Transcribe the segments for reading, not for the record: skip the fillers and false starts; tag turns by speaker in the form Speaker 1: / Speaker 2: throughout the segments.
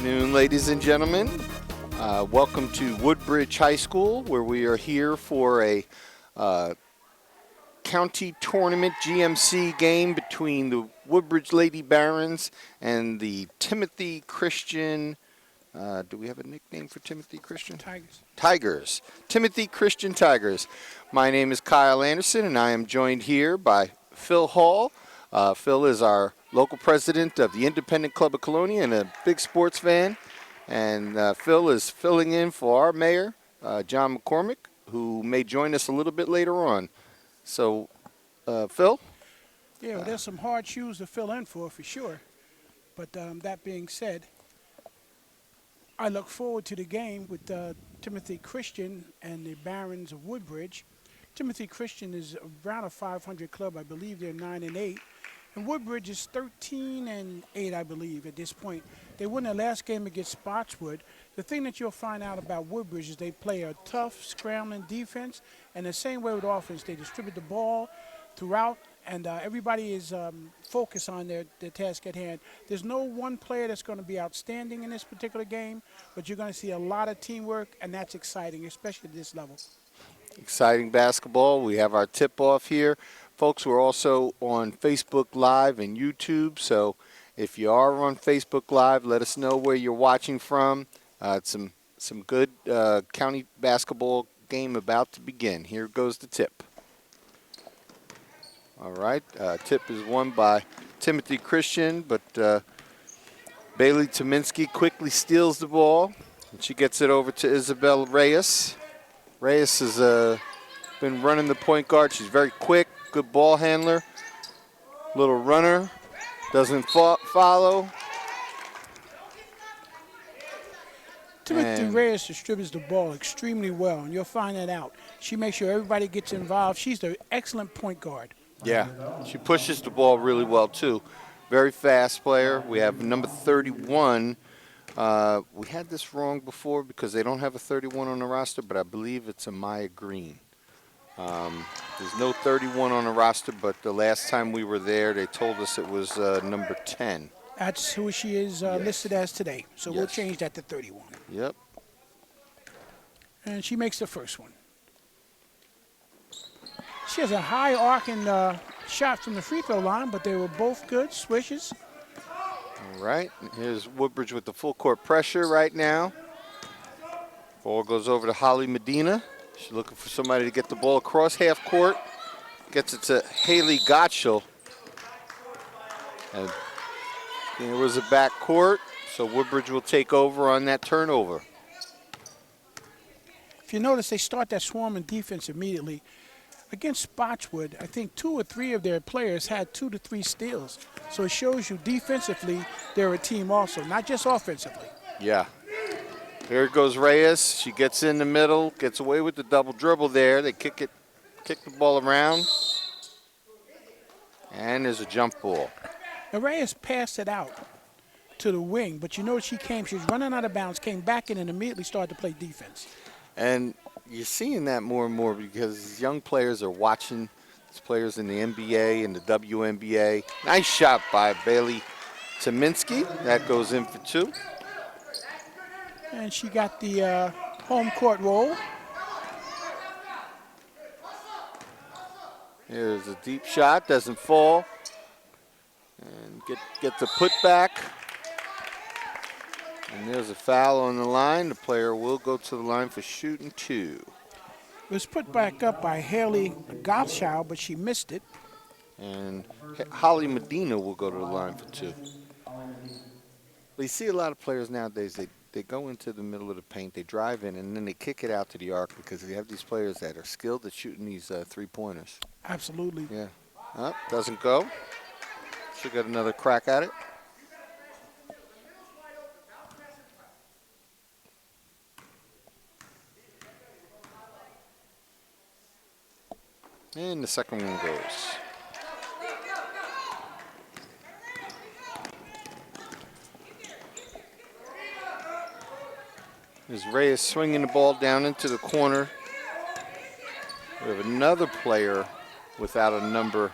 Speaker 1: afternoon, ladies and gentlemen. Welcome to Woodbridge High School, where we are here for a county tournament GMC game between the Woodbridge Lady Barons and the Timothy Christian. Do we have a nickname for Timothy Christian? Tigers. Timothy Christian Tigers. My name is Kyle Anderson, and I am joined here by Phil Hall. Phil is our local president of the Independent Club of Colonia and a big sports fan. And Phil is filling in for our mayor, John McCormick, who may join us a little bit later on. So, Phil?
Speaker 2: Yeah, well, there's some hard shoes to fill in for sure. But that being said, I look forward to the game with Timothy Christian and the Barons of Woodbridge. Timothy Christian is around a 500 club. I believe they're 9-8. And Woodbridge is 13-8, I believe, at this point. They won their last game against Spotswood. The thing that you'll find out about Woodbridge is they play a tough, scrambling defense. And the same way with offense, they distribute the ball throughout, and everybody is focused on their task at hand. There's no one player that's going to be outstanding in this particular game, but you're going to see a lot of teamwork, and that's exciting, especially at this level.
Speaker 1: Exciting basketball. We have our tip-off here. Folks, we're also on Facebook Live and YouTube, so if you are on Facebook Live, let us know where you're watching from. It's some good county basketball game about to begin. Here goes the tip. All right, tip is won by Timothy Christian, but Bailey Tominski quickly steals the ball, and she gets it over to Isabel Reyes. Reyes has been running the point guard. She's very quick, good ball handler, little runner, doesn't follow.
Speaker 2: Timothy Reyes distributes the ball extremely well, and you'll find that out. She makes sure everybody gets involved. She's an excellent point guard.
Speaker 1: Yeah, she pushes the ball really well, too. Very fast player. We have number 31. We had this wrong before because they don't have a 31 on the roster, but I believe it's a Maya Green. There's no 31 on the roster, but the last time we were there, they told us it was number 10.
Speaker 2: That's who she is listed as today, so we'll change that to 31.
Speaker 1: Yep.
Speaker 2: And she makes the first one. She has a high arcing shot from the free throw line, but they were both good swishes.
Speaker 1: All right, here's Woodbridge with the full court pressure right now. Ball goes over to Holly Medina. She's looking for somebody to get the ball across half court. Gets it to Haley Gottschall. And there was a back court, so Woodbridge will take over on that turnover.
Speaker 2: If you notice, they start that swarming defense immediately. Against Spotswood, I think 2 or 3 of their players had 2 to 3 steals. So it shows you defensively they're a team also, not just offensively.
Speaker 1: Yeah. Here goes Reyes. She gets in the middle, gets away with the double dribble there. They kick the ball around. And there's a jump ball.
Speaker 2: Now Reyes passed it out to the wing, but you know she was running out of bounds, came back in and immediately started to play defense.
Speaker 1: And you're seeing that more and more because young players are watching these players in the NBA and the WNBA. Nice shot by Bailey Tominski. That goes in for 2.
Speaker 2: And she got the home court roll.
Speaker 1: Here's a deep shot, doesn't fall. And get the putback. And there's a foul on the line. The player will go to the line for shooting 2.
Speaker 2: It was put back up by Haley Gottschall, but she missed it.
Speaker 1: And Holly Medina will go to the line for 2. You see a lot of players nowadays, they go into the middle of the paint, they drive in, and then they kick it out to the arc because they have these players that are skilled at shooting these three-pointers.
Speaker 2: Absolutely.
Speaker 1: Yeah. Oh, doesn't go. She'll get another crack at it. And the second one goes. As Reyes swinging the ball down into the corner. We have another player without a number.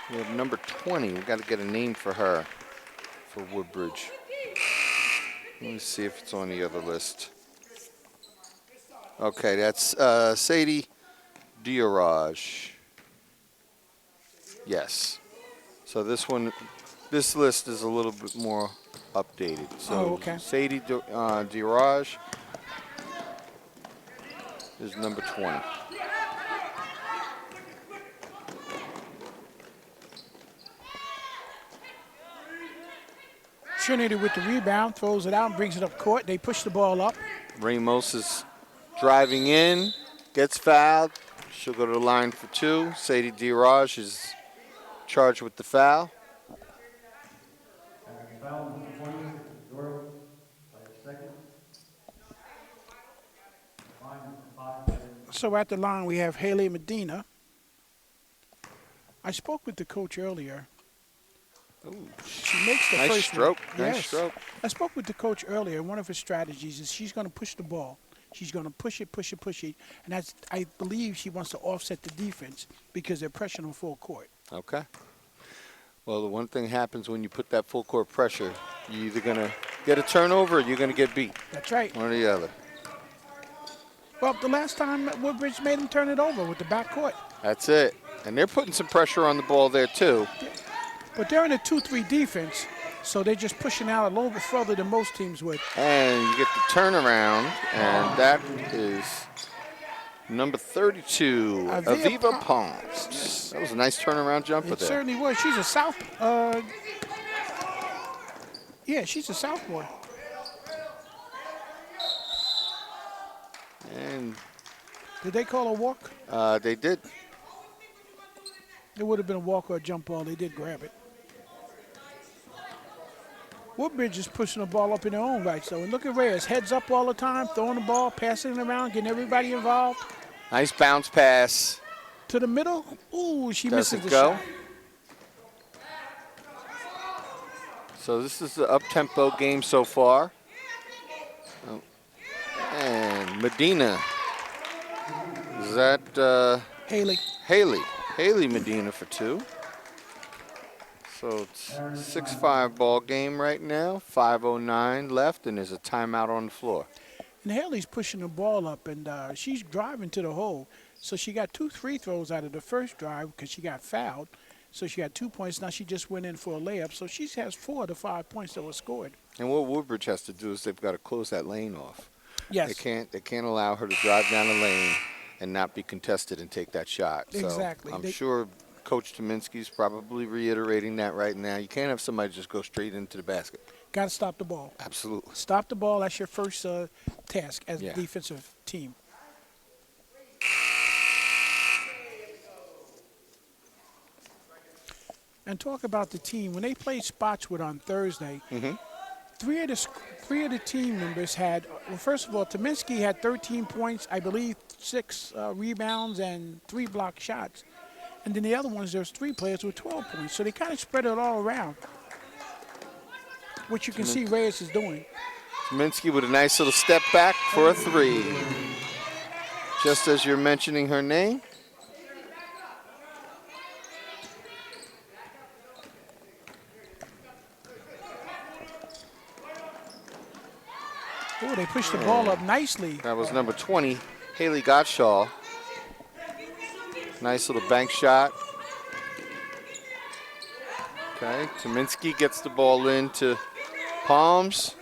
Speaker 1: We have number 20. We've got to get a name for her for Woodbridge. Let me see if it's on the other list. Okay, that's Sadie Diaraj. Yes. So this list is a little bit more updated. So
Speaker 2: Oh, okay.
Speaker 1: Sadie Diaraj is number 20.
Speaker 2: Trinity with the rebound, throws it out and brings it up court. They push the ball up.
Speaker 1: Ramos is driving in, gets fouled. She'll go to the line for 2. Sadie Diaraj is charged with the foul.
Speaker 2: So at the line we have Haley Medina. I spoke with the coach earlier.
Speaker 1: Ooh,
Speaker 2: She makes the
Speaker 1: nice
Speaker 2: first
Speaker 1: stroke.
Speaker 2: one.
Speaker 1: Nice
Speaker 2: Yes.
Speaker 1: stroke.
Speaker 2: I spoke with the coach earlier. One of her strategies is she's going to push the ball. She's going to push it, push it, push it. And that's, I believe she wants to offset the defense because they're pressuring on full court.
Speaker 1: Okay. Well, the one thing happens when you put that full court pressure, you're either going to get a turnover or you're going to get beat.
Speaker 2: That's right.
Speaker 1: One or the other.
Speaker 2: Well, the last time Woodbridge made them turn it over with the backcourt.
Speaker 1: That's it. And they're putting some pressure on the ball there, too.
Speaker 2: But they're in a 2-3 defense, so they're just pushing out a little bit further than most teams would.
Speaker 1: And you get the turnaround, and that is number 32, Aviva Palms. That was a nice turnaround jumper
Speaker 2: It
Speaker 1: there.
Speaker 2: certainly was. She's a she's a sophomore.
Speaker 1: And
Speaker 2: Did they call a walk?
Speaker 1: they did.
Speaker 2: It would have been a walk or a jump ball. They did grab it. Woodbridge is pushing the ball up in their own right, so. And look at Reyes, heads up all the time, throwing the ball, passing it around, getting everybody involved.
Speaker 1: Nice bounce pass.
Speaker 2: To the middle. Ooh, she misses the
Speaker 1: Doesn't go.
Speaker 2: shot.
Speaker 1: So this is the up-tempo game so far. Oh. And Medina. Is that
Speaker 2: Haley.
Speaker 1: Haley Medina for 2. So it's 6-5 ball game right now. 5:09 left, and there's a timeout on the floor.
Speaker 2: And Haley's pushing the ball up, and she's driving to the hole. So she got 2 free throws out of the first drive because she got fouled. So she got 2 points. Now she just went in for a layup. So she has 4 of the 5 points that were scored.
Speaker 1: And what Woodbridge has to do is they've got to close that lane off.
Speaker 2: Yes.
Speaker 1: They can't allow her to drive down the lane and not be contested and take that shot.
Speaker 2: Exactly.
Speaker 1: So I'm sure Coach Tominski's probably reiterating that right now. You can't have somebody just go straight into the basket.
Speaker 2: Got to stop the ball.
Speaker 1: Absolutely.
Speaker 2: Stop the ball. That's your first task as
Speaker 1: Yeah.
Speaker 2: a defensive team. And talk about the team. When they played Spotswood on Thursday, three of the team members had, well, first of all, Tominski had 13 points, I believe 6 rebounds and 3 blocked shots. And then the other ones, there's 3 players with 12 points. So they kind of spread it all around, which you can see Reyes is doing.
Speaker 1: Tominski with a nice little step back for a 3. Just as you're mentioning her name.
Speaker 2: Oh, they pushed the ball up nicely.
Speaker 1: That was number 20, Haley Gottschall. Nice little bank shot. Okay, Tominski gets the ball into Palms.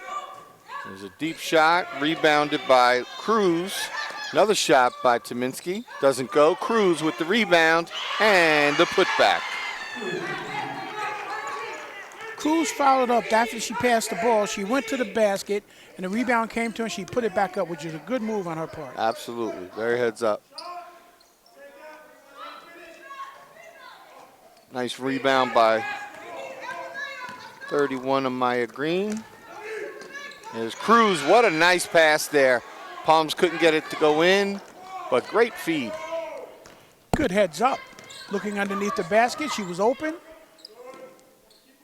Speaker 1: There's a deep shot, rebounded by Cruz. Another shot by Tominski, doesn't go. Cruz with the rebound and the putback.
Speaker 2: Cruz followed up after she passed the ball. She went to the basket, and the rebound came to her, and she put it back up, which is a good move on her part.
Speaker 1: Absolutely, very heads up. Nice rebound by 31 Amaya Green. There's Cruz, what a nice pass there. Palms couldn't get it to go in, but great feed.
Speaker 2: Good heads up. Looking underneath the basket, she was open.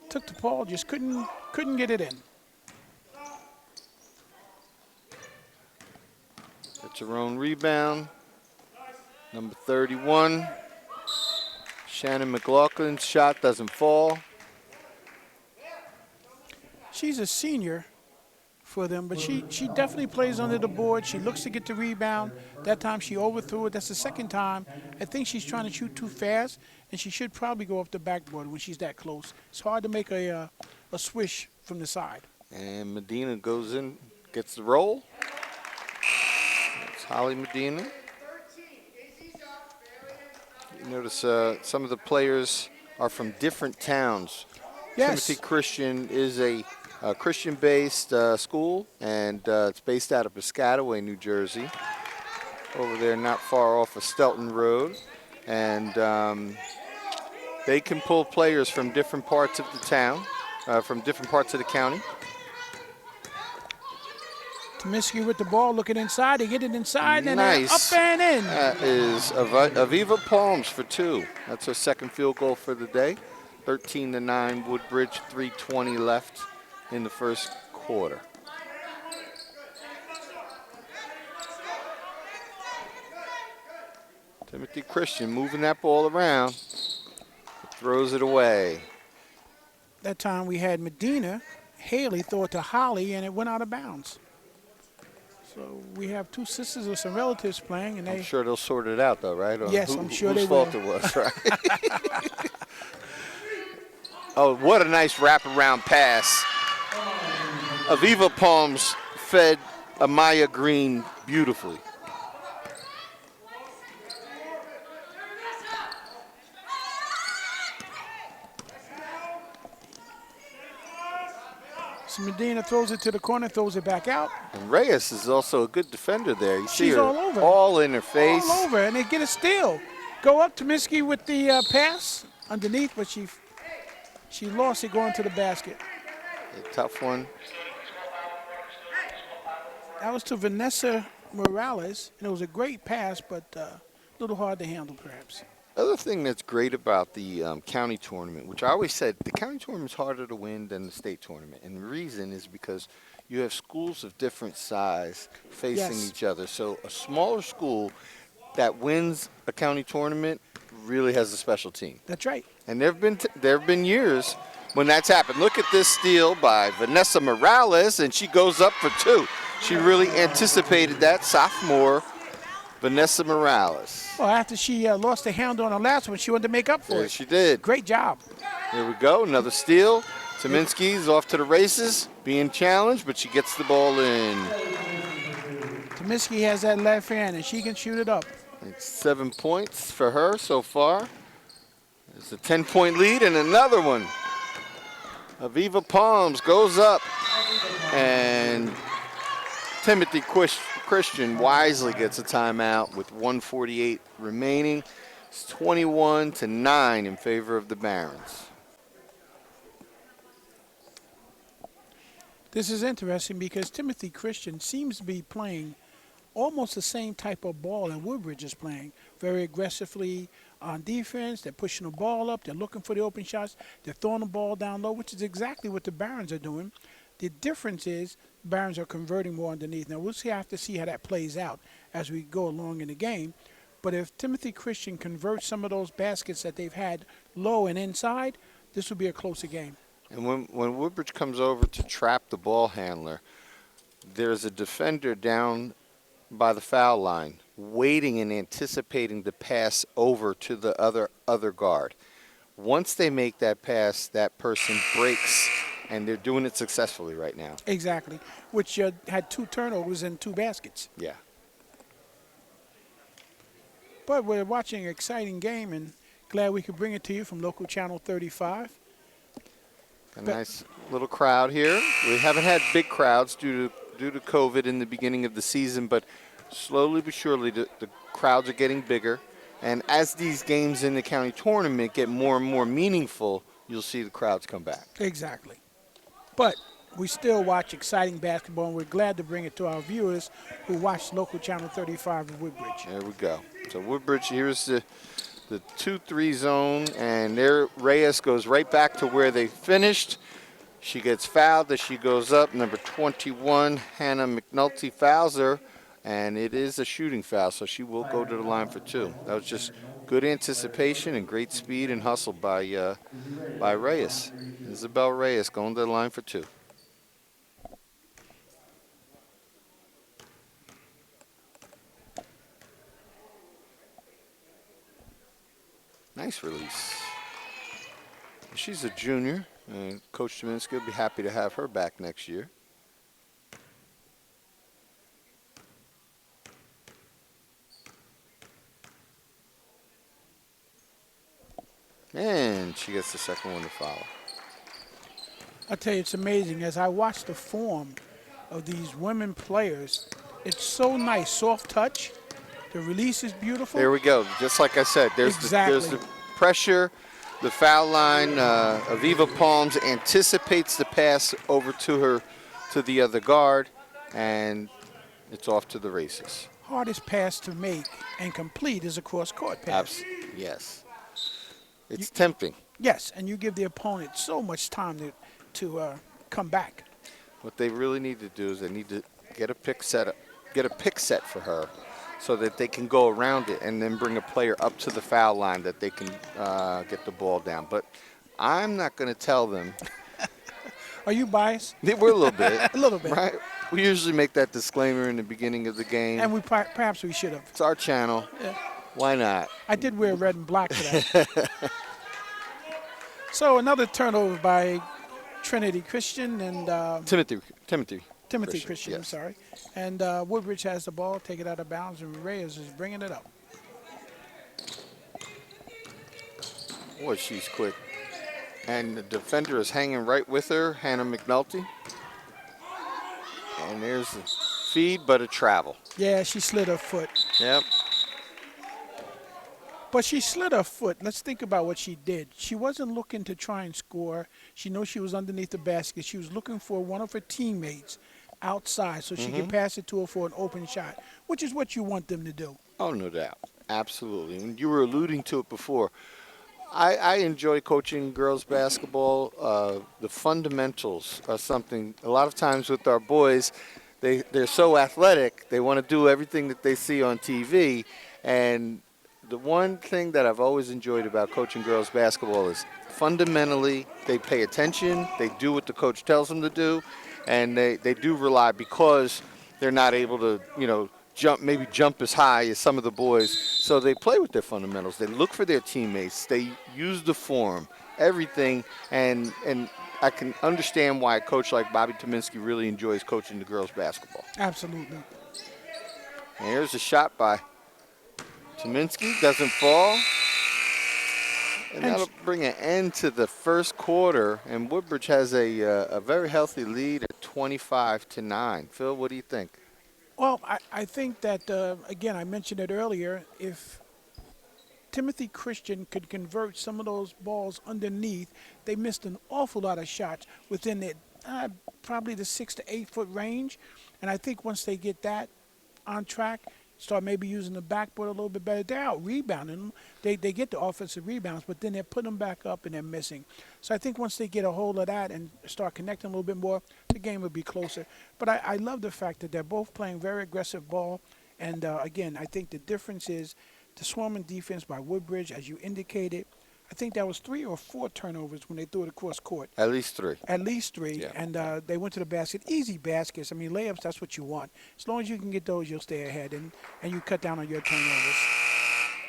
Speaker 2: Took the ball, just couldn't get it in.
Speaker 1: That's her own rebound. Number 31. Shannon McLaughlin's shot doesn't fall.
Speaker 2: She's a senior for them. But she definitely plays under the board. She looks to get the rebound. That time she overthrew it. That's the second time. I think she's trying to shoot too fast, and she should probably go off the backboard when she's that close. It's hard to make a swish from the side.
Speaker 1: And Medina goes in, gets the roll. It's Holly Medina. You notice some of the players are from different towns.
Speaker 2: Yes.
Speaker 1: Timothy Christian is a Christian-based school, and it's based out of Piscataway, New Jersey, over there not far off of Stelton Road. And they can pull players from different parts of the town, from different parts of the county.
Speaker 2: Tomiski with the ball, looking inside. They get it inside, and
Speaker 1: Nice.
Speaker 2: up and in.
Speaker 1: That is Aviva Palms for 2. That's her second field goal for the day. 13-9, Woodbridge, 3:20 left in the first quarter. Timothy Christian moving that ball around, throws it away.
Speaker 2: That time we had Medina. Haley throw it to Holly, and it went out of bounds. So we have two sisters or some relatives playing, and
Speaker 1: I'm sure they'll sort it out, though, right? Or
Speaker 2: yes, I'm sure they
Speaker 1: will. Whose fault it was, right? Oh, what a nice wraparound pass. Aviva Palms fed Amaya Green beautifully.
Speaker 2: So Medina throws it to the corner, throws it back out.
Speaker 1: And Reyes is also a good defender there. You see
Speaker 2: She's
Speaker 1: her
Speaker 2: all over.
Speaker 1: all in her face.
Speaker 2: All over, and they get a steal. Go up to Tomiski with the pass underneath, but she lost it going to the basket.
Speaker 1: A tough one.
Speaker 2: That was to Vanessa Morales, and it was a great pass, but a little hard to handle, perhaps.
Speaker 1: Other thing that's great about the county tournament, which I always said, the county tournament is harder to win than the state tournament. And the reason is because you have schools of different size facing
Speaker 2: Yes.
Speaker 1: each other. So a smaller school that wins a county tournament really has a special team.
Speaker 2: That's right.
Speaker 1: And there have been years when that's happened. Look at this steal by Vanessa Morales, and she goes up for 2. She really anticipated that, sophomore Vanessa Morales.
Speaker 2: Well, after she lost the handle on the last one, she wanted to make up for
Speaker 1: There
Speaker 2: it.
Speaker 1: she did.
Speaker 2: Great job.
Speaker 1: Here we go, another steal. Tominski's off to the races, being challenged, but she gets the ball in.
Speaker 2: Tomiski has that left hand, and she can shoot it up.
Speaker 1: It's 7 points for her so far. It's a 10-point lead and another one. Aviva Palms goes up, and Timothy Christian wisely gets a timeout with 1:48 remaining. It's 21-9 in favor of the Barons.
Speaker 2: This is interesting because Timothy Christian seems to be playing almost the same type of ball that Woodbridge is playing. Very aggressively on defense. They're pushing the ball up. They're looking for the open shots. They're throwing the ball down low, which is exactly what the Barons are doing. The difference is the Barons are converting more underneath. Now, we'll have to see how that plays out as we go along in the game. But if Timothy Christian converts some of those baskets that they've had low and inside, this will be a closer game.
Speaker 1: And when Woodbridge comes over to trap the ball handler, there's a defender down by the foul line waiting and anticipating the pass over to the other guard. Once they make that pass, that person breaks, and they're doing it successfully right now.
Speaker 2: Exactly, which had 2 turnovers and 2 baskets.
Speaker 1: Yeah.
Speaker 2: But we're watching an exciting game, and glad we could bring it to you from local channel 35.
Speaker 1: A nice little crowd here. We haven't had big crowds due to COVID in the beginning of the season, but slowly but surely the crowds are getting bigger. And as these games in the county tournament get more and more meaningful, you'll see the crowds come back.
Speaker 2: Exactly. But we still watch exciting basketball, and we're glad to bring it to our viewers who watch local channel 35 in Woodbridge.
Speaker 1: There we go. So Woodbridge, here's the 2-3 zone, and there Reyes goes right back to where they finished. She gets fouled as she goes up. Number 21, Hannah McNulty, fouls her, and it is a shooting foul, so she will go to the line for 2. That was just good anticipation and great speed and hustle by Reyes. Isabel Reyes going to the line for 2. Nice release. She's a junior, and Coach Tominski will be happy to have her back next year. And she gets the second one to follow.
Speaker 2: I tell you, it's amazing. As I watch the form of these women players, it's so nice, soft touch. The release is beautiful.
Speaker 1: There we go. Just like I said, there's the pressure, the foul line. Aviva Palms anticipates the pass over to the other guard, and it's off to the races.
Speaker 2: Hardest pass to make and complete is a cross-court pass.
Speaker 1: Yes. It's tempting.
Speaker 2: Yes, and you give the opponent so much time to come back.
Speaker 1: What they really need to do is they need to get a pick set for her, so that they can go around it and then bring a player up to the foul line that they can get the ball down. But I'm not going to tell them.
Speaker 2: Are you biased?
Speaker 1: We're a little bit.
Speaker 2: A little bit.
Speaker 1: Right? We usually make that disclaimer in the beginning of the game.
Speaker 2: And perhaps we should have.
Speaker 1: It's our channel.
Speaker 2: Yeah.
Speaker 1: Why not?
Speaker 2: I did wear red and black today. So another turnover by Trinity Christian and
Speaker 1: Timothy
Speaker 2: Christian,
Speaker 1: yes.
Speaker 2: I'm sorry. And Woodbridge has the ball, take it out of bounds, and Reyes is bringing it up.
Speaker 1: Boy, she's quick. And the defender is hanging right with her, Hannah McNulty. And there's a feed, but a travel.
Speaker 2: Yeah, she slid her foot.
Speaker 1: Yep.
Speaker 2: But she slid her foot. Let's think about what she did. She wasn't looking to try and score. She knows she was underneath the basket. She was looking for one of her teammates outside so she could pass it to her for an open shot, which is what you want them to do.
Speaker 1: Oh, no doubt. Absolutely. And you were alluding to it before. I enjoy coaching girls basketball. The fundamentals are something, a lot of times with our boys, they're so athletic, they want to do everything that they see on TV. And the one thing that I've always enjoyed about coaching girls basketball is fundamentally they pay attention, they do what the coach tells them to do, and they do rely, because they're not able to, jump as high as some of the boys. So they play with their fundamentals. They look for their teammates. They use the form, everything, and I can understand why a coach like Bobby Tominski really enjoys coaching the girls basketball.
Speaker 2: Absolutely.
Speaker 1: And here's a shot by Tominski, doesn't fall. And that'll bring an end to the first quarter. And Woodbridge has a very healthy lead at 25-9. Phil, what do you think?
Speaker 2: Well, I think that, again, I mentioned it earlier, if Timothy Christian could convert some of those balls underneath, they missed an awful lot of shots within the, probably the 6 to 8 foot range. And I think once they get that on track, start maybe using the backboard a little bit better, they're out rebounding them. They get the offensive rebounds, but then they're putting them back up and they're missing. So I think once they get a hold of that and start connecting a little bit more, the game will be closer. But I love the fact that they're both playing very aggressive ball. And, again, I think the difference is the swarming defense by Woodbridge, as you indicated. I think that was 3 or 4 turnovers when they threw it across court.
Speaker 1: At least 3.
Speaker 2: At least 3.
Speaker 1: Yeah.
Speaker 2: And they went to the basket. Easy baskets. I mean, layups, that's what you want. As long as you can get those, you'll stay ahead. And you cut down on your turnovers.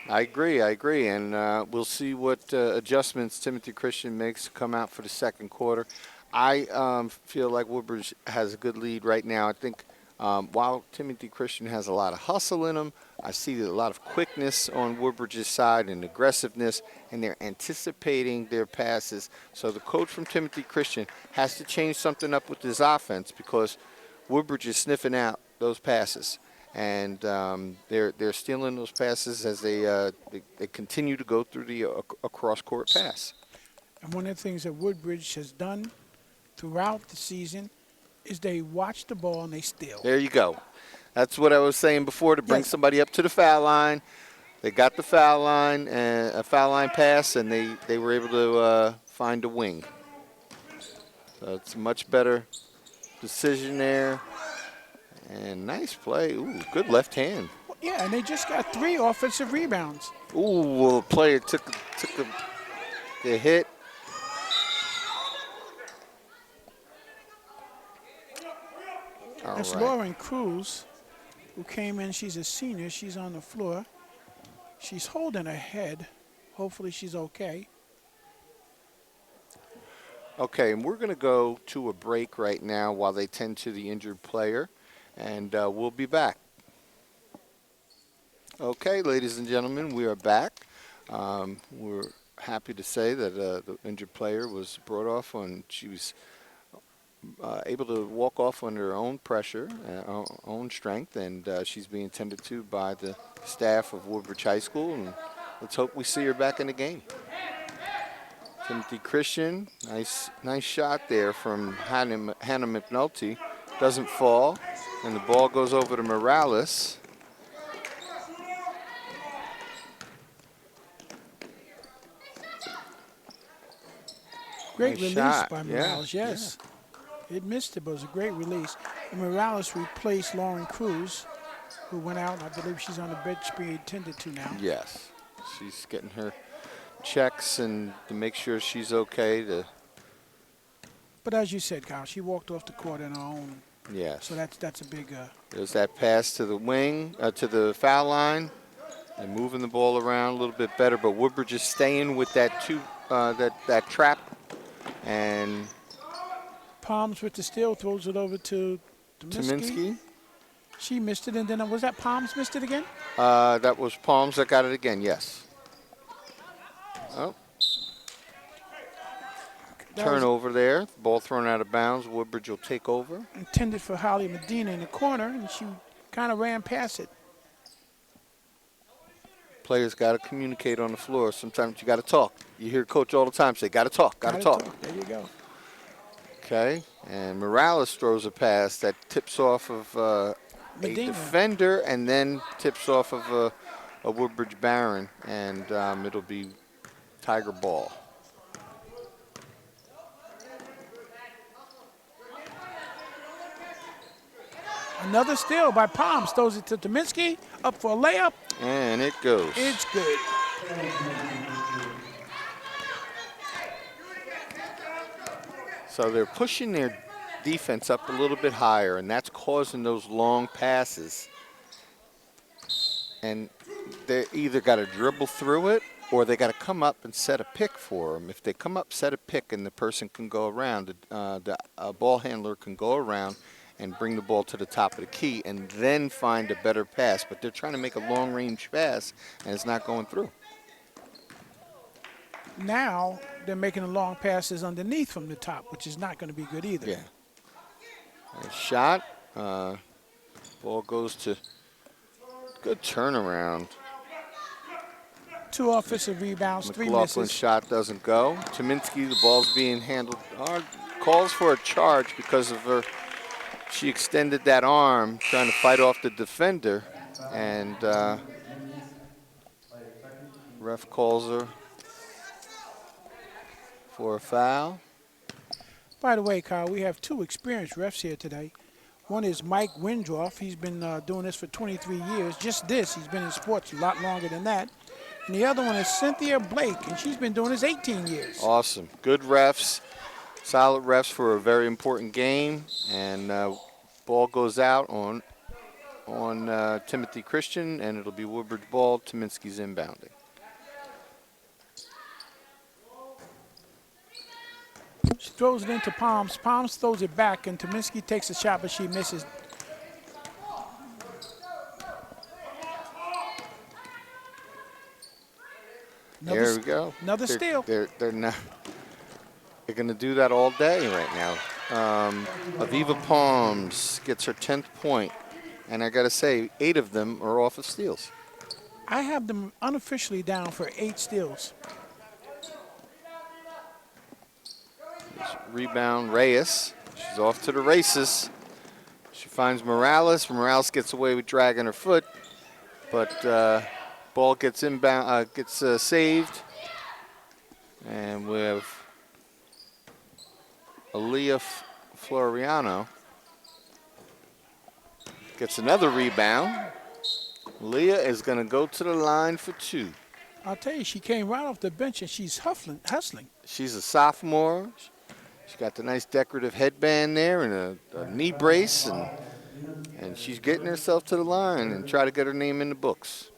Speaker 1: I agree. And we'll see what adjustments Timothy Christian makes to come out for the second quarter. I feel like Woodbridge has a good lead right now. I think while Timothy Christian has a lot of hustle in him, I see a lot of quickness on Woodbridge's side and aggressiveness, and they're anticipating their passes. So the coach from Timothy Christian has to change something up with his offense, because Woodbridge is sniffing out those passes. And they're stealing those passes as they continue to go through the cross-court pass.
Speaker 2: And one of the things that Woodbridge has done throughout the season is they watch the ball and they steal.
Speaker 1: There you go. That's what I was saying before, to bring somebody up to the foul line. They got the foul line, and a foul line pass, and they were able to find a wing. So it's a much better decision there. And nice play. Ooh, good left hand.
Speaker 2: Yeah, and they just got 3 offensive rebounds.
Speaker 1: Ooh, well, the player took the hit.
Speaker 2: That's Lauren Cruz, who came in. She's a senior. She's on the floor. She's holding her head. Hopefully she's okay.
Speaker 1: Okay, and we're going to go to a break right now while they tend to the injured player, and we'll be back. Okay, ladies and gentlemen, we are back. We're happy to say that the injured player was brought off when she was able to walk off under her own pressure, own strength, and she's being tended to by the staff of Woodbridge High School, and let's hope we see her back in the game. Timothy Christian, nice shot there from Hannah McNulty. Doesn't fall, and the ball goes over to Morales.
Speaker 2: Great
Speaker 1: Nice
Speaker 2: release
Speaker 1: shot.
Speaker 2: by
Speaker 1: Yeah,
Speaker 2: Morales, yes. It missed it, but it was a great release. And Morales replaced Lauren Cruz, who went out. I believe she's on the bench being tended to now.
Speaker 1: Yes, she's getting her checks and to make sure she's okay.
Speaker 2: But as you said, Kyle, she walked off the court on her own.
Speaker 1: Yes.
Speaker 2: So that's a big.
Speaker 1: There's that pass to the wing, to the foul line, and moving the ball around a little bit better. But Woodbridge is staying with that that trap, and
Speaker 2: Palms with the steal, throws it over to
Speaker 1: Tominski.
Speaker 2: She missed it, and then was that Palms missed it again?
Speaker 1: That was Palms that got it again. Yes. Oh. Turnover there. Ball thrown out of bounds. Woodbridge will take over.
Speaker 2: Intended for Holly Medina in the corner, and she kind of ran past it.
Speaker 1: Players got to communicate on the floor. Sometimes you got to talk. You hear coach all the time say, got to talk, got to talk.
Speaker 2: There you go.
Speaker 1: Okay, and Morales throws a pass that tips off of a defender and then tips off of a Woodbridge Baron, and it'll be Tiger ball.
Speaker 2: Another steal by Palms, throws it to Tominski, up for a layup.
Speaker 1: And it goes.
Speaker 2: It's good.
Speaker 1: So they're pushing their defense up a little bit higher, and that's causing those long passes. And they either got to dribble through it or they got to come up and set a pick for them. If they come up, set a pick, and the person can go around, the ball handler can go around and bring the ball to the top of the key and then find a better pass. But they're trying to make a long-range pass, and it's not going through.
Speaker 2: Now they're making the long passes underneath from the top, which is not going to be good either.
Speaker 1: Yeah. Nice shot. Ball goes to good turnaround.
Speaker 2: 2 offensive rebounds, 3
Speaker 1: McLaughlin's
Speaker 2: misses.
Speaker 1: shot doesn't go. Tominski, the ball's being handled. Calls for a charge because of her. She extended that arm trying to fight off the defender, and ref calls her for a foul.
Speaker 2: By the way, Kyle, we have 2 experienced refs here today. One is Mike Windroff. He's been doing this for 23 years. Just this. He's been in sports a lot longer than that. And the other one is Cynthia Blake, and she's been doing this 18 years.
Speaker 1: Awesome. Good refs. Solid refs for a very important game. And ball goes out on Timothy Christian, and it'll be Woodbridge ball. Tominski's inbounding.
Speaker 2: She throws it into Palms. Palms throws it back, and Tominski takes a shot, but she misses.
Speaker 1: There we go.
Speaker 2: Another steal.
Speaker 1: They're going to do that all day right now. Aviva Palms gets her 10th point, and I got to say, 8 of them are off of steals.
Speaker 2: I have them unofficially down for 8 steals.
Speaker 1: Rebound, Reyes. She's off to the races. She finds Morales. Morales gets away with dragging her foot, but ball gets inbound, gets saved, and we have Aaliyah Floriano gets another rebound. Leah is going to go to the line for 2.
Speaker 2: I'll tell you, she came right off the bench, and she's hustling.
Speaker 1: She's a sophomore. She's got the nice decorative headband there and a knee brace, and she's getting herself to the line and try to get her name in the books.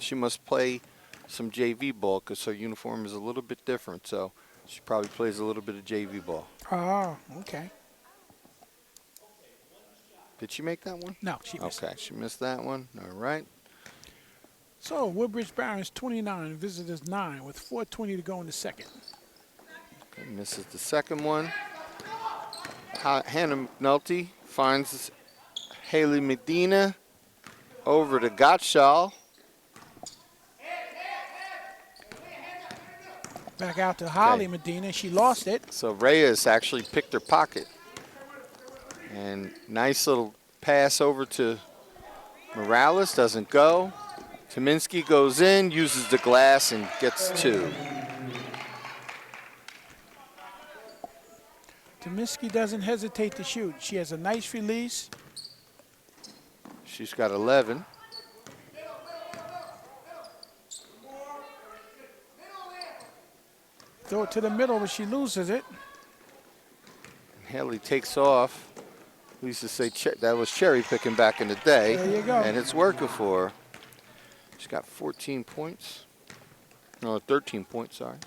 Speaker 1: She must play some JV ball because her uniform is a little bit different. So she probably plays a little bit of JV ball.
Speaker 2: Oh, okay.
Speaker 1: Did she make that one?
Speaker 2: No, she missed.
Speaker 1: Okay, she missed that one. All right.
Speaker 2: So Woodbridge Barons 29, visitors 9 with 4:20 to go in the second.
Speaker 1: Okay, misses the second one. Hannah McNulty finds Haley Medina over to Gottschall.
Speaker 2: Back out to Holly Medina. She lost it.
Speaker 1: So Reyes actually picked her pocket. And nice little pass over to Morales. Doesn't go. Tominski goes in, uses the glass, and gets 2.
Speaker 2: Tominski doesn't hesitate to shoot. She has a nice release.
Speaker 1: She's got 11.
Speaker 2: Throw it to the middle, but she loses it.
Speaker 1: Haley takes off. We used to say that was cherry picking back in the day.
Speaker 2: There you go.
Speaker 1: And it's working for her. She's got 14 points. No, 13 points, sorry.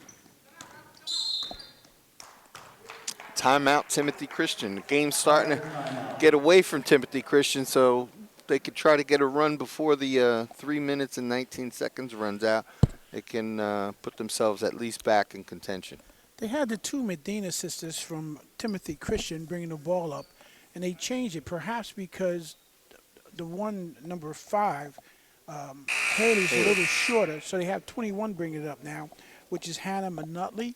Speaker 1: Timeout, Timothy Christian. The game's starting to get away from Timothy Christian, so they could try to get a run before the 3 minutes and 19 seconds runs out. They can put themselves at least back in contention.
Speaker 2: They had the 2 Medina sisters from Timothy Christian bringing the ball up, and they changed it perhaps because the one, number 5, Haley's a little shorter, so they have 21 bringing it up now, which is Hannah McNulty.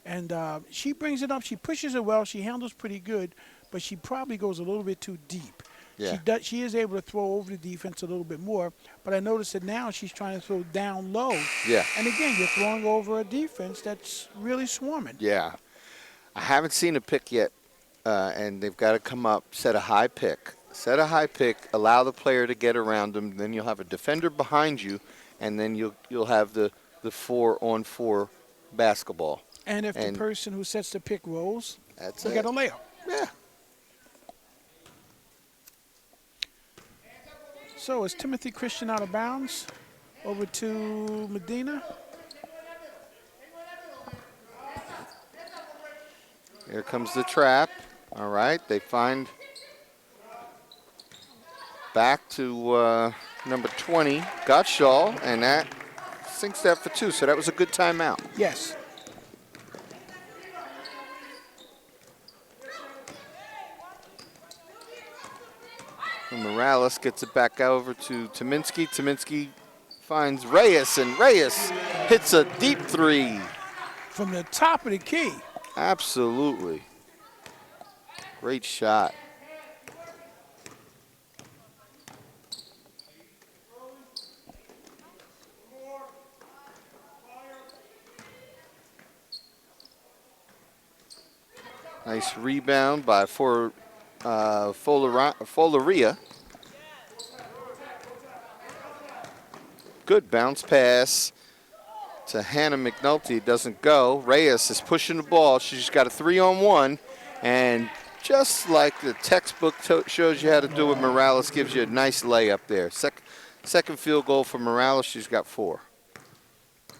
Speaker 2: And she brings it up. She pushes it well. She handles pretty good, but she probably goes a little bit too deep.
Speaker 1: Yeah.
Speaker 2: She is able to throw over the defense a little bit more, but I noticed that now she's trying to throw down low.
Speaker 1: Yeah.
Speaker 2: And again, you're throwing over a defense that's really swarming.
Speaker 1: Yeah. I haven't seen a pick yet, and they've got to come up, set a high pick. Set a high pick, allow the player to get around them, then you'll have a defender behind you, and then you'll have the 4-on-4 basketball.
Speaker 2: And if the person who sets the pick rolls,
Speaker 1: that's
Speaker 2: you get a layup.
Speaker 1: Yeah.
Speaker 2: So is Timothy Christian out of bounds? Over to Medina.
Speaker 1: Here comes the trap. All right, they find back to number 20, Gottschall, and that sinks that for 2. So that was a good timeout.
Speaker 2: Yes.
Speaker 1: And Morales gets it back over to Tominski. Tominski finds Reyes, and Reyes hits a deep 3.
Speaker 2: From the top of the key.
Speaker 1: Absolutely. Great shot. Nice rebound by Folaria. Good bounce pass to Hannah McNulty. Doesn't go. Reyes is pushing the ball. She's got a 3-on-1. And just like the textbook shows you how to do it, Morales gives you a nice layup there. Second field goal for Morales. She's got 4.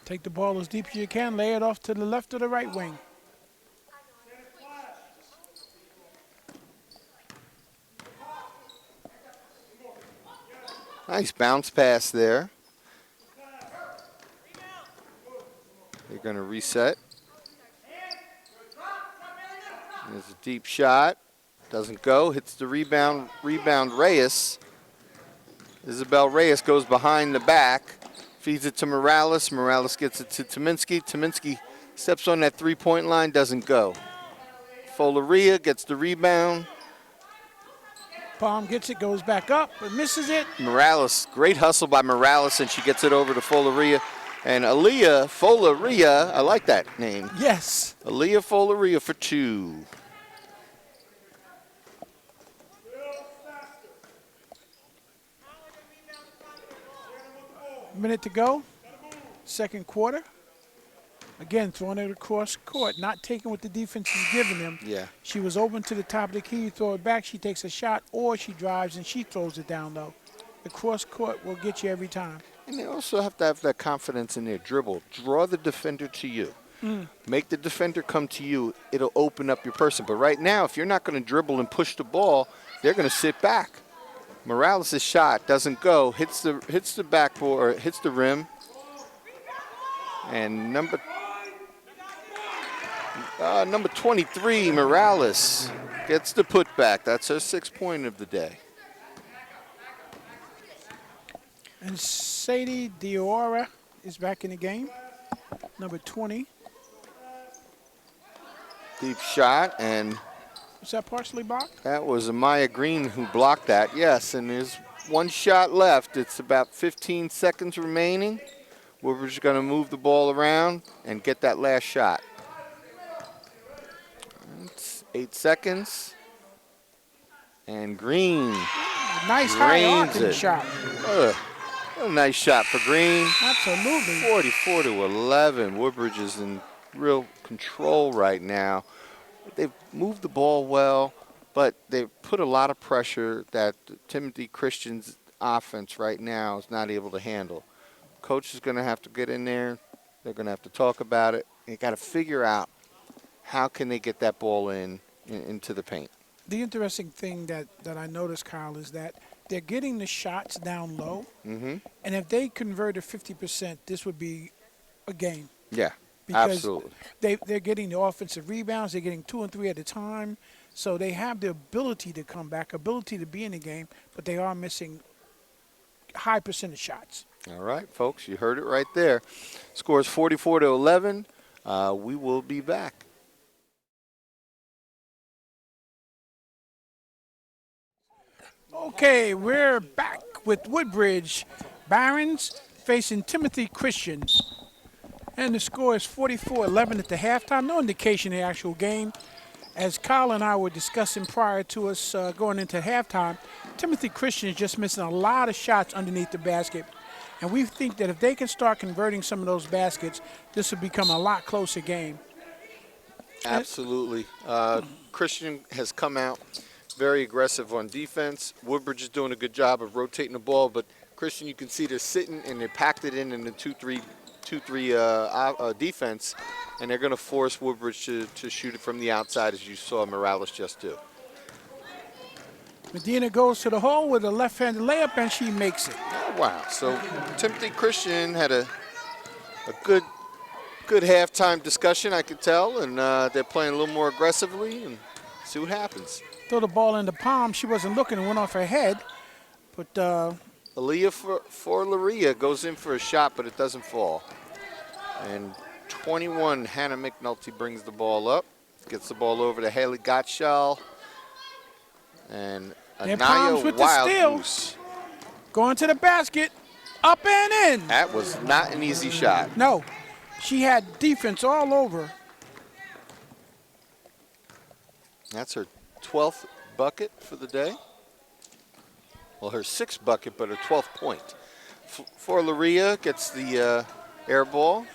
Speaker 2: Take the ball as deep as you can. Lay it off to the left or the right wing.
Speaker 1: Nice bounce pass there. They're going to reset. There's a deep shot. Doesn't go. Hits the rebound. Rebound Reyes. Isabel Reyes goes behind the back. Feeds it to Morales. Morales gets it to Tominski. Tominski steps on that three-point line. Doesn't go. Folaria gets the rebound.
Speaker 2: Palm gets it, goes back up, but misses it.
Speaker 1: Morales, great hustle by Morales, and she gets it over to Folaria. And Aaliyah Folaria, I like that name.
Speaker 2: Yes.
Speaker 1: Aaliyah Folaria for 2.
Speaker 2: Minute to go. Second quarter. Again, throwing it across court, not taking what the defense is giving them.
Speaker 1: Yeah.
Speaker 2: She was open to the top of the key. You throw it back, she takes a shot, or she drives and she throws it down low. The cross court will get you every time.
Speaker 1: And they also have to have that confidence in their dribble. Draw the defender to you. Make the defender come to you. It'll open up your person. But right now, if you're not going to dribble and push the ball, they're going to sit back. Morales' shot doesn't go. Hits the backboard, or hits the rim. And number 23, Morales, gets the putback. That's her 6th point of the day.
Speaker 2: And Sadie Diora is back in the game, number 20.
Speaker 1: Deep shot, and
Speaker 2: Was that partially blocked?
Speaker 1: that was Amaya Green who blocked that, yes. And there's one shot left. It's about 15 seconds remaining. Woodbridge is going to move the ball around and get that last shot. It's 8 seconds. And Green
Speaker 2: Nice high
Speaker 1: drains
Speaker 2: arcing
Speaker 1: it.
Speaker 2: shot.
Speaker 1: A nice shot for Green.
Speaker 2: Absolutely.
Speaker 1: 44-11. Woodbridge is in real control right now. They've moved the ball well, but they've put a lot of pressure that Timothy Christian's offense right now is not able to handle. Coach is going to have to get in there. They're going to have to talk about it. They got to figure out how can they get that ball into the paint.
Speaker 2: The interesting thing that I noticed, Kyle, is that they're getting the shots down low. And if they converted 50%, this would be a game.
Speaker 1: Yeah,
Speaker 2: Because
Speaker 1: absolutely.
Speaker 2: they're getting the offensive rebounds. They're getting 2 and 3 at a time. So they have the ability to come back, ability to be in the game, but they are missing high percentage shots.
Speaker 1: All right, folks, you heard it right there. Score is 44-11. We will be back.
Speaker 2: Okay, we're back with Woodbridge Barons facing Timothy Christian. And the score is 44-11 at the halftime. No indication of the actual game. As Kyle and I were discussing prior to us going into halftime, Timothy Christian is just missing a lot of shots underneath the basket. And we think that if they can start converting some of those baskets, this will become a lot closer game.
Speaker 1: Absolutely. Christian has come out very aggressive on defense. Woodbridge is doing a good job of rotating the ball, but Christian, you can see they're sitting and they packed it in the 2-3 defense, and they're going to force Woodbridge to shoot it from the outside, as you saw Morales just do.
Speaker 2: Medina goes to the hole with a left-handed layup, and she makes it.
Speaker 1: Oh, wow. So Timothy Christian had a good halftime discussion, I could tell, and they're playing a little more aggressively, and see what happens.
Speaker 2: Throw the ball in the palm. She wasn't looking and went off her head. But
Speaker 1: Aaliyah Forlaria goes in for a shot, but it doesn't fall. And 21, Hannah McNulty brings the ball up. Gets the ball over to Haley Gottschall. And
Speaker 2: Palms
Speaker 1: Anaya
Speaker 2: with the steal.
Speaker 1: Wildgoose.
Speaker 2: Going to the basket. Up and in.
Speaker 1: That was not an easy shot.
Speaker 2: No. She had defense all over.
Speaker 1: That's her 12th bucket for the day. Well, her 6th bucket, but her 12th point. Forlaria gets the air ball.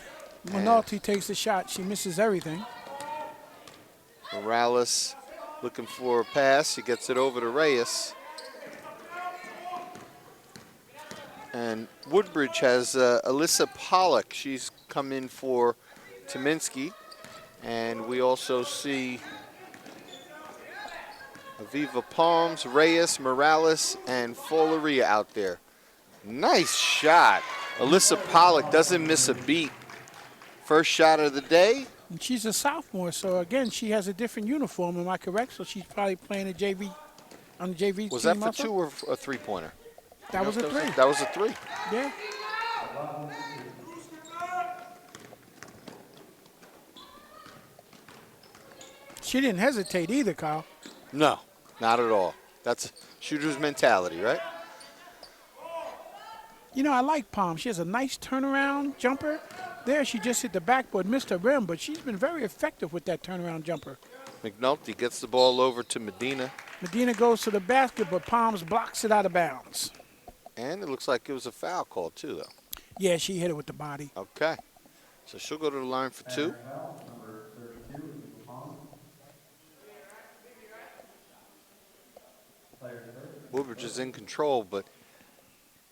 Speaker 2: McNulty takes the shot. She misses everything.
Speaker 1: Morales looking for a pass. He gets it over to Reyes. And Woodbridge has Alyssa Pollock. She's come in for Tominski. And we also see Aviva Palms, Reyes, Morales, and Forlaria out there. Nice shot. Alyssa Pollock doesn't miss a beat. First shot of the day.
Speaker 2: And she's a sophomore, so again, she has a different uniform. Am I correct? So she's probably playing a JV on the JV
Speaker 1: Was
Speaker 2: team
Speaker 1: that for
Speaker 2: also?
Speaker 1: 2 or a 3-pointer?
Speaker 2: That was a 3.
Speaker 1: That was a 3.
Speaker 2: Yeah. She didn't hesitate either, Kyle.
Speaker 1: No, not at all. That's shooter's mentality, right?
Speaker 2: You know, I like Palm. She has a nice turnaround jumper. There, she just hit the backboard, missed her rim, but she's been very effective with that turnaround jumper.
Speaker 1: McNulty gets the ball over to Medina.
Speaker 2: Medina goes to the basket, but Palms blocks it out of bounds.
Speaker 1: And it looks like it was a foul call, too, though.
Speaker 2: Yeah, she hit it with the body.
Speaker 1: Okay. So she'll go to the line for 2. Woodbridge is in control, but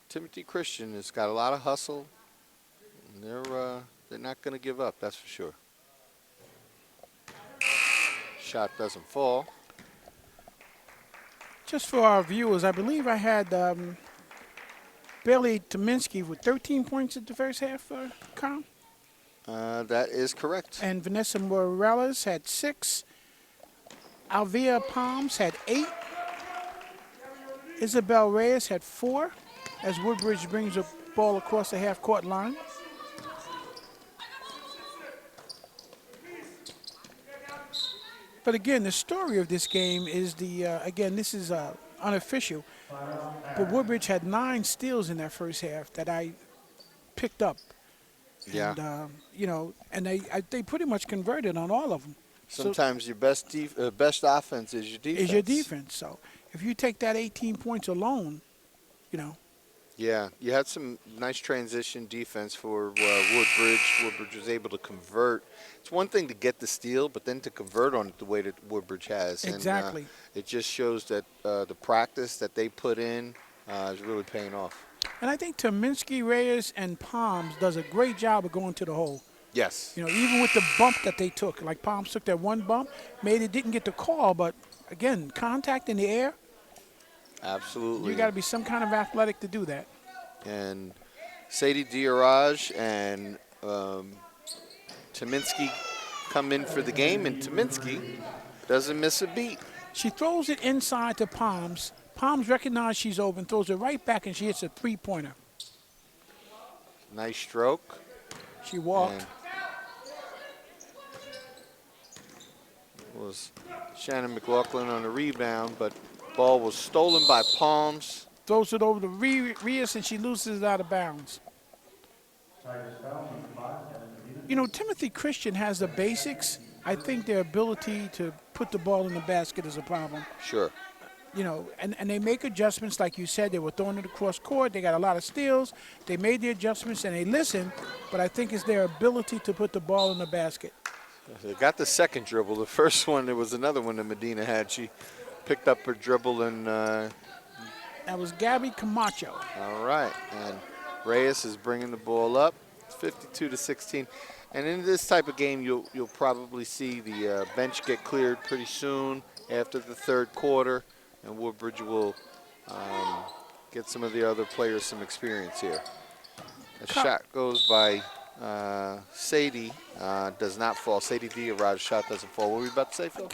Speaker 1: Timothy Christian has got a lot of hustle. And they're not going to give up, that's for sure. Shot doesn't fall.
Speaker 2: Just for our viewers, I believe I had Bailey Tominski with 13 points at the first half, Carl.
Speaker 1: That is correct.
Speaker 2: And Vanessa Morales had 6. Alvia Palms had 8. Isabel Reyes had 4 as Woodbridge brings the ball across the half-court line. But again, the story of this game is again, this is unofficial, but Woodbridge had 9 steals in that first half that I picked up.
Speaker 1: Yeah.
Speaker 2: And, and they pretty much converted on all of them.
Speaker 1: Sometimes your best offense is your defense.
Speaker 2: Is your defense. So if you take that 18 points alone,
Speaker 1: Yeah, you had some nice transition defense for Woodbridge. Woodbridge was able to convert. It's one thing to get the steal, but then to convert on it the way that Woodbridge has.
Speaker 2: Exactly.
Speaker 1: And, it just shows that the practice that they put in is really paying off.
Speaker 2: And I think Tominski, Reyes, and Palms does a great job of going to the hole.
Speaker 1: Yes.
Speaker 2: Even with the bump that they took, like Palms took that one bump, didn't get the call, but again, contact in the air.
Speaker 1: Absolutely.
Speaker 2: You got to be some kind of athletic to do that.
Speaker 1: And Sadie Diarraj and Tominski come in for the game, and Tominski doesn't miss a beat.
Speaker 2: She throws it inside to Palms. Palms recognizes she's open, throws it right back, and she hits a three-pointer.
Speaker 1: Nice stroke.
Speaker 2: She walked.
Speaker 1: It was Shannon McLaughlin on the rebound, but ball was stolen by Palms.
Speaker 2: Throws it over to Reyes, and she loses it out of bounds. Timothy Christian has the basics. I think their ability to put the ball in the basket is a problem.
Speaker 1: Sure.
Speaker 2: And they make adjustments, like you said. They were throwing it across court. They got a lot of steals. They made the adjustments, and they listened. But I think it's their ability to put the ball in the basket.
Speaker 1: They got the second dribble. The first one, there was another one that Medina had. She picked up her dribble and
Speaker 2: that was Gabby Camacho.
Speaker 1: All right, and Reyes is bringing the ball up. It's 52-16, and in this type of game, you'll probably see the bench get cleared pretty soon after the third quarter, and Woodbridge will get some of the other players some experience here. The shot goes by Sadie, does not fall. Sadie Diarraj's shot doesn't fall. What were we about to say, Phil?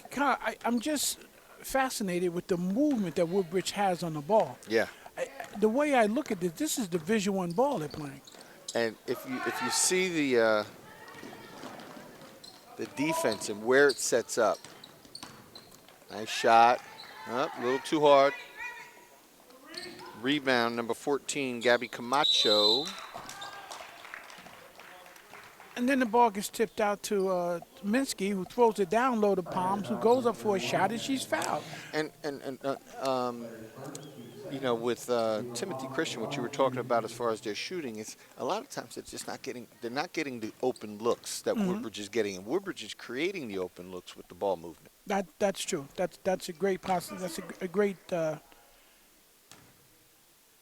Speaker 2: I'm just fascinated with the movement that Woodbridge has on the ball.
Speaker 1: Yeah.
Speaker 2: The way I look at this is Division I ball they're playing.
Speaker 1: And if you see the defense and where it sets up, nice shot, a little too hard. Rebound, number 14, Gabby Camacho.
Speaker 2: And then the ball gets tipped out to Minsky, who throws it down low to Palms, who goes up for a shot, and she's fouled.
Speaker 1: And with Timothy Christian, what you were talking about as far as their shooting, is a lot of times they're not getting the open looks that Woodbridge is getting, and Woodbridge is creating the open looks with the ball movement.
Speaker 2: That's true. That's a great That's a great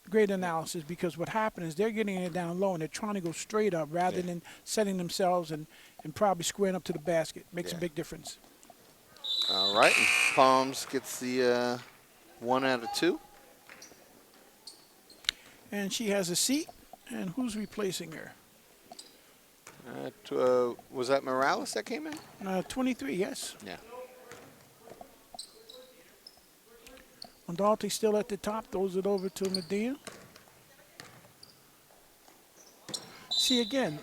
Speaker 2: great analysis, because what happened is they're getting it down low and they're trying to go straight up rather than setting themselves and probably squaring up to the basket. Makes a big difference.
Speaker 1: All right, and Palms gets the 1 out of 2.
Speaker 2: And she has a seat, and who's replacing her?
Speaker 1: Was that Morales that came in?
Speaker 2: 23, yes.
Speaker 1: Yeah.
Speaker 2: Mondalti still at the top, throws it over to Medina. See, again,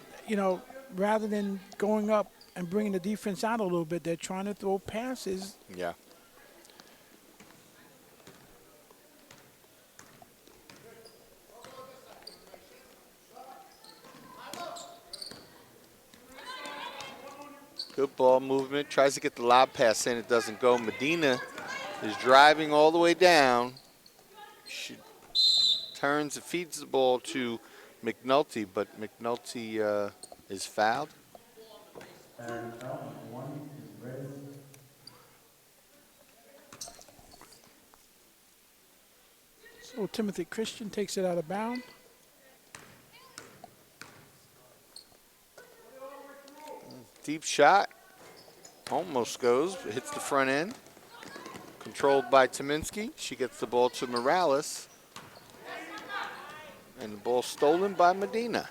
Speaker 2: rather than going up and bringing the defense out a little bit, they're trying to throw passes.
Speaker 1: Yeah. Good ball movement. Tries to get the lob pass in. It doesn't go. Medina is driving all the way down. She turns and feeds the ball to McNulty, but McNulty is fouled.
Speaker 2: So Timothy Christian takes it out of bounds.
Speaker 1: Deep shot. Almost goes, but hits the front end. Controlled by Tominski. She gets the ball to Morales. And the ball stolen by Medina.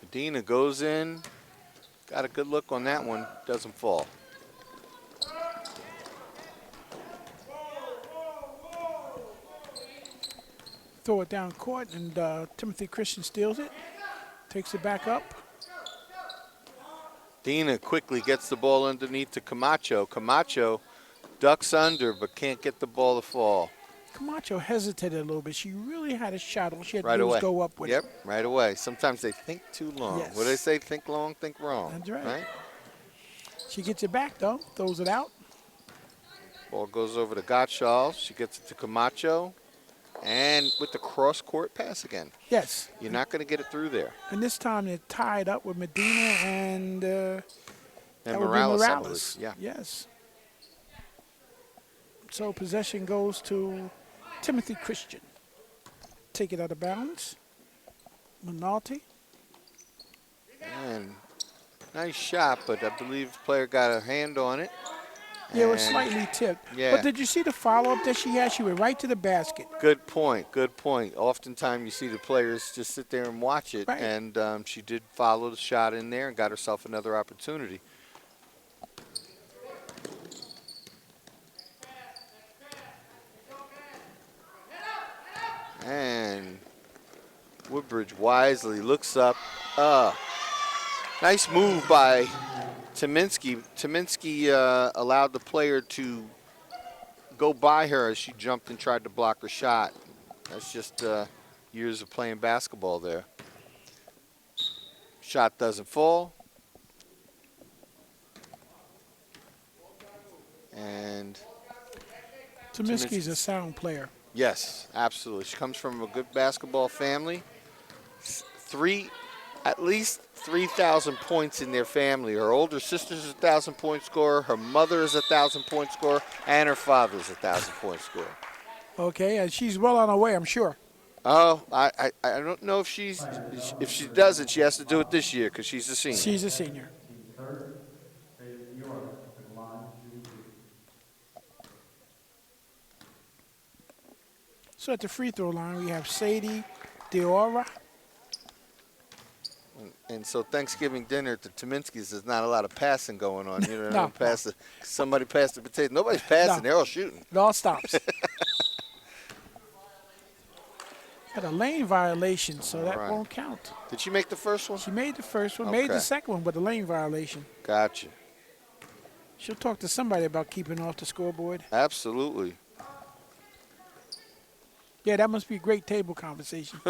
Speaker 1: Medina goes in. Got a good look on that one. Doesn't fall.
Speaker 2: Throw it down court, and Timothy Christian steals it. Takes it back up.
Speaker 1: Dina quickly gets the ball underneath to Camacho. Camacho ducks under but can't get the ball to fall.
Speaker 2: Camacho hesitated a little bit. She really had a shot. All she had
Speaker 1: Right
Speaker 2: to do
Speaker 1: away.
Speaker 2: was go up with
Speaker 1: Yep,
Speaker 2: it.
Speaker 1: right away. Sometimes they think too long.
Speaker 2: Yes.
Speaker 1: What do they say? Think long, think wrong.
Speaker 2: That's right. She gets it back, though. Throws it out.
Speaker 1: Ball goes over to Gottschall. She gets it to Camacho. And with the cross-court pass again.
Speaker 2: Yes.
Speaker 1: You're not going to get it through there.
Speaker 2: And this time they're tied up with Medina and
Speaker 1: Morales.
Speaker 2: Morales.
Speaker 1: Yeah.
Speaker 2: Yes. So possession goes to Timothy Christian. Take it out of bounds. Minalti.
Speaker 1: And nice shot, but I believe the player got a hand on it.
Speaker 2: Yeah, it was slightly tipped.
Speaker 1: Yeah.
Speaker 2: But did you see the follow-up that she had? She went right to the basket.
Speaker 1: Good point, good point. Oftentimes you see the players just sit there and watch it,
Speaker 2: Right.
Speaker 1: and she did follow the shot in there and got herself another opportunity. And Woodbridge wisely looks up. Nice move by Tominski. Tominski allowed the player to go by her as she jumped and tried to block her shot. That's just years of playing basketball there. Shot doesn't fall. And
Speaker 2: Tominski's a sound player.
Speaker 1: yes, absolutely. She comes from a good basketball family. At least 3,000 points in their family. Her older sister's a 1,000-point scorer, her mother is a 1,000-point scorer, and her father's a 1,000-point scorer.
Speaker 2: Okay, and she's well on her way, I'm sure.
Speaker 1: Oh, I don't know if she does it, she has to do it this year because she's a senior.
Speaker 2: She's a senior. So at the free throw line, we have Sadie Diora.
Speaker 1: And so Thanksgiving dinner at the Tominskis, there's not a lot of passing going on. You know,
Speaker 2: No.
Speaker 1: Somebody passed the potato. Nobody's passing.
Speaker 2: No.
Speaker 1: They're all shooting.
Speaker 2: It all stops. Had a lane violation, so that
Speaker 1: Right.
Speaker 2: won't count.
Speaker 1: Did she make the first one?
Speaker 2: She made the first one, made the
Speaker 1: Okay.
Speaker 2: second one, but a lane violation.
Speaker 1: Gotcha.
Speaker 2: She'll talk to somebody about keeping off the scoreboard.
Speaker 1: Absolutely.
Speaker 2: Yeah, that must be a great table conversation.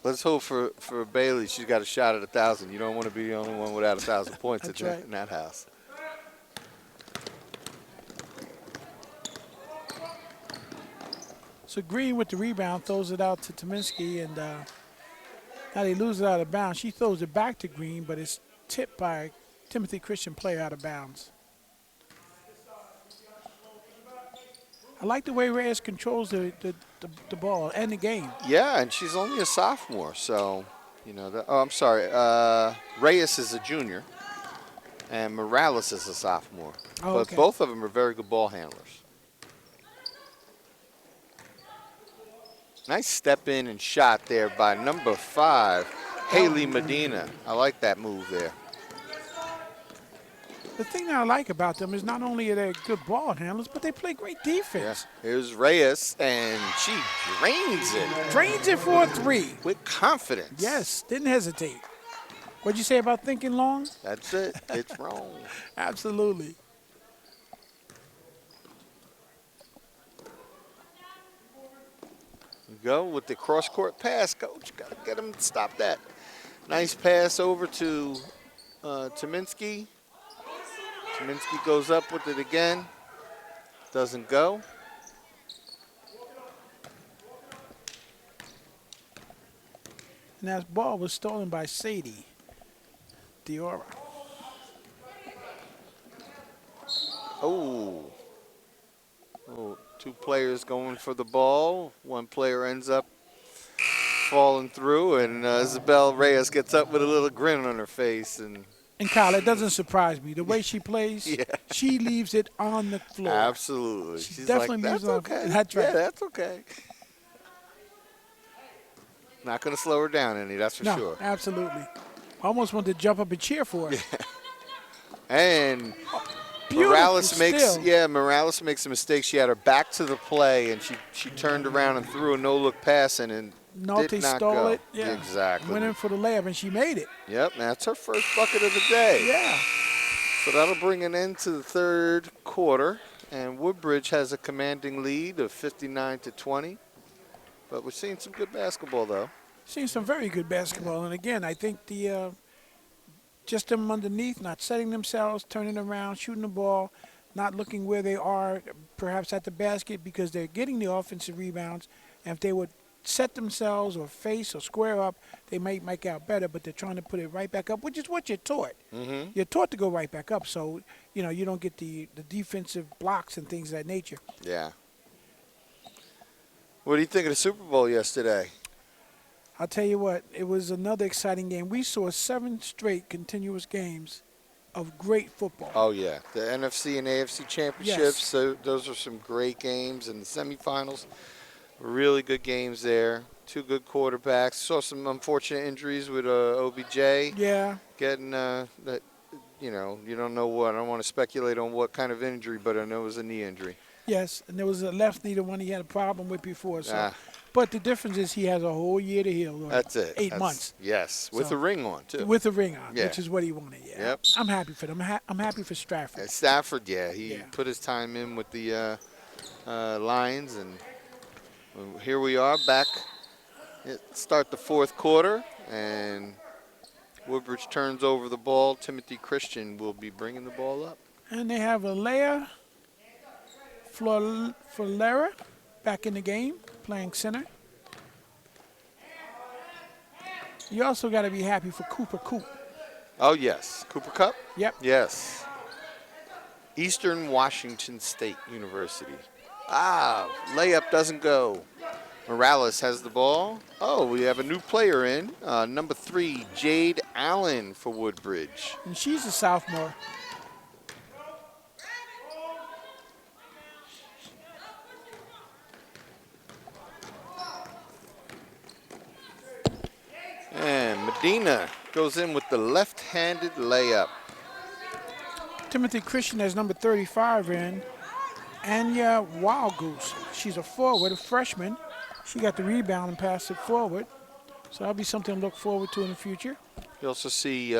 Speaker 1: Let's hope for Bailey. She's got a shot at 1,000. You don't want to be the only one without 1,000 points
Speaker 2: That's
Speaker 1: in
Speaker 2: right.
Speaker 1: that house.
Speaker 2: So Green with the rebound throws it out to Tominski, and now they lose it out of bounds. She throws it back to Green, but it's tipped by Timothy Christian, player out of bounds. I like the way Reyes controls the ball and the game.
Speaker 1: Yeah, and she's only a sophomore, so, you know. I'm sorry. Reyes is a junior, and Morales is a sophomore.
Speaker 2: Oh,
Speaker 1: but
Speaker 2: okay.
Speaker 1: both of them are very good ball handlers. Nice step in and shot there by number 5, Haley Medina. I like that move there.
Speaker 2: The thing that I like about them is not only are they good ball handlers, but they play great
Speaker 1: Yeah.
Speaker 2: defense.
Speaker 1: Here's Reyes, and she drains it
Speaker 2: Drains it for a three.
Speaker 1: with confidence.
Speaker 2: Yes, didn't hesitate. What'd you say about thinking long?
Speaker 1: That's it. It's wrong.
Speaker 2: Absolutely.
Speaker 1: Go with the cross-court pass, coach. Got to get him to stop that. Nice pass over to Tominski. Tominski goes up with it again. Doesn't go.
Speaker 2: And that ball was stolen by Sadie Diora.
Speaker 1: Oh, Two players going for the ball. One player ends up falling through, and Isabel Reyes gets up with a little grin on her face. And
Speaker 2: Kyle, it doesn't surprise me. The way she plays,
Speaker 1: yeah,
Speaker 2: she leaves it on the floor.
Speaker 1: absolutely.
Speaker 2: She
Speaker 1: She's
Speaker 2: definitely
Speaker 1: like,
Speaker 2: leaves
Speaker 1: that's
Speaker 2: it on
Speaker 1: okay.
Speaker 2: That's right.
Speaker 1: Yeah, that's okay. Not going to slow her down any, that's for
Speaker 2: No,
Speaker 1: sure.
Speaker 2: absolutely. Almost wanted to jump up and cheer for her.
Speaker 1: Yeah. And
Speaker 2: Beautiful
Speaker 1: Morales makes a mistake. She had her back to the play, and she turned around and threw a no-look pass, and
Speaker 2: Nolte
Speaker 1: did not
Speaker 2: stole
Speaker 1: go.
Speaker 2: it. Yeah.
Speaker 1: Exactly.
Speaker 2: Went in for the layup, and she made it.
Speaker 1: Yep, that's her first bucket of the day.
Speaker 2: Yeah.
Speaker 1: So that'll bring an end to the third quarter, and Woodbridge has a commanding lead of 59-20. But we're seeing some good basketball, though.
Speaker 2: Seen some very good basketball, and again, I think the just them underneath, not setting themselves, turning around, shooting the ball, not looking where they are, perhaps at the basket, because they're getting the offensive rebounds. And if they would set themselves or face or square up, they might make out better. But they're trying to put it right back up, which is what you're taught.
Speaker 1: Mm-hmm.
Speaker 2: You're taught to go right back up, so you don't get the defensive blocks and things of that nature.
Speaker 1: Yeah. What do you think of the Super Bowl yesterday?
Speaker 2: I'll tell you what, it was another exciting game. We saw 7 straight continuous games of great football.
Speaker 1: Oh, yeah. The NFC and AFC championships,
Speaker 2: Yes.
Speaker 1: so those are some great games. And the semifinals, really good games there. Two good quarterbacks. Saw some unfortunate injuries with OBJ.
Speaker 2: Yeah.
Speaker 1: Getting that, you don't know what. I don't want to speculate on what kind of injury, but I know it was a knee injury.
Speaker 2: Yes, and there was a left knee, the one he had a problem with before. So.
Speaker 1: Ah.
Speaker 2: But the difference is he has a whole year to heal. Or
Speaker 1: That's it.
Speaker 2: 8 months.
Speaker 1: Yes, with
Speaker 2: So,
Speaker 1: a ring on, too.
Speaker 2: With a ring on,
Speaker 1: Yeah.
Speaker 2: which is what he wanted. Yeah.
Speaker 1: Yep.
Speaker 2: I'm happy for them. I'm happy for Stafford.
Speaker 1: Stafford, he put his time in with the Lions, and here we are back. Start the fourth quarter, and Woodbridge turns over the ball. Timothy Christian will be bringing the ball up.
Speaker 2: And they have Alea Florera back in the game, playing center. You also got to be happy for Cooper Coop.
Speaker 1: Oh, yes. Cooper Kupp?
Speaker 2: Yep.
Speaker 1: Yes. Eastern Washington State University. Layup doesn't go. Morales has the ball. Oh, we have a new player in. Number 3, Jade Allen for Woodbridge.
Speaker 2: And she's a sophomore.
Speaker 1: And Medina goes in with the left-handed layup.
Speaker 2: Timothy Christian has number 35 in. Anya Wild Goose. She's a forward, a freshman. She got the rebound and passed it forward. So that'll be something to look forward to in the future.
Speaker 1: You also see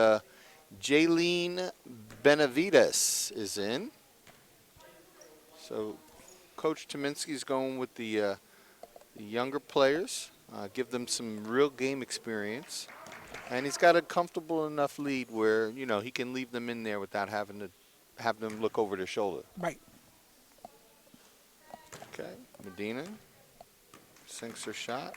Speaker 1: Jaylene Benavides is in. So Coach Tominski's going with the younger players, give them some real game experience. And he's got a comfortable enough lead where, he can leave them in there without having to have them look over their shoulder.
Speaker 2: Right.
Speaker 1: Okay, Medina sinks her shot.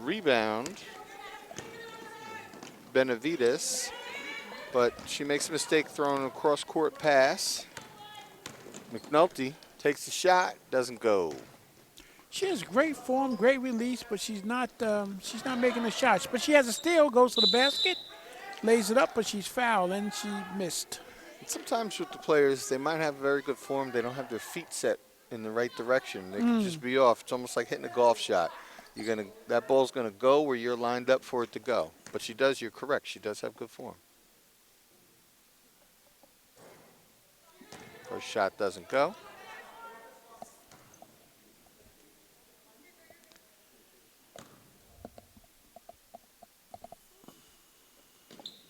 Speaker 1: Rebound, Benavides, but she makes a mistake throwing a cross-court pass. McNulty takes the shot, doesn't go.
Speaker 2: She has great form, great release, but she's not making the shots. But she has a steal, goes to the basket, lays it up, but she's fouled, and she missed.
Speaker 1: And sometimes with the players, they might have very good form. They don't have their feet set in the right direction. They could just be off. It's almost like hitting a golf shot. That ball's gonna go where you're lined up for it to go. But you're correct. She does have good form. First shot doesn't go.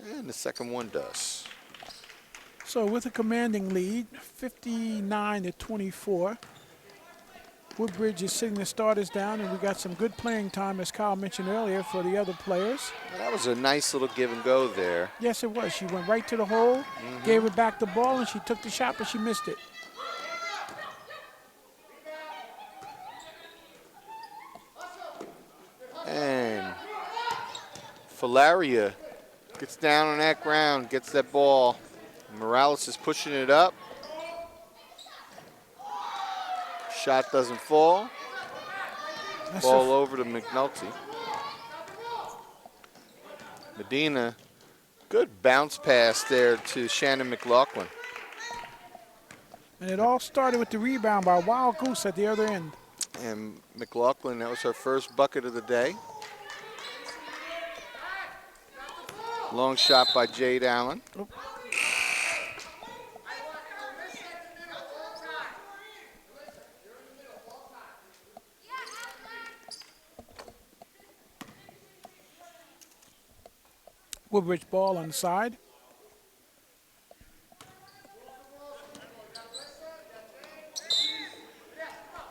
Speaker 1: And the second one does.
Speaker 2: So with a commanding lead, 59-24, Woodbridge is sitting the starters down, and we got some good playing time, as Kyle mentioned earlier, for the other players.
Speaker 1: That was a nice little give and go there.
Speaker 2: Yes, it was. She went right to the hole, gave her back the ball, and she took the shot, but she missed it.
Speaker 1: And Filaria gets down on that ground, gets that ball. Morales is pushing it up. Shot doesn't fall. Ball over to McNulty. Medina, good bounce pass there to Shannon McLaughlin.
Speaker 2: And it all started with the rebound by Wild Goose at the other end.
Speaker 1: And McLaughlin, that was her first bucket of the day. Long shot by Jade Allen.
Speaker 2: Oh. Woodbridge ball on the side.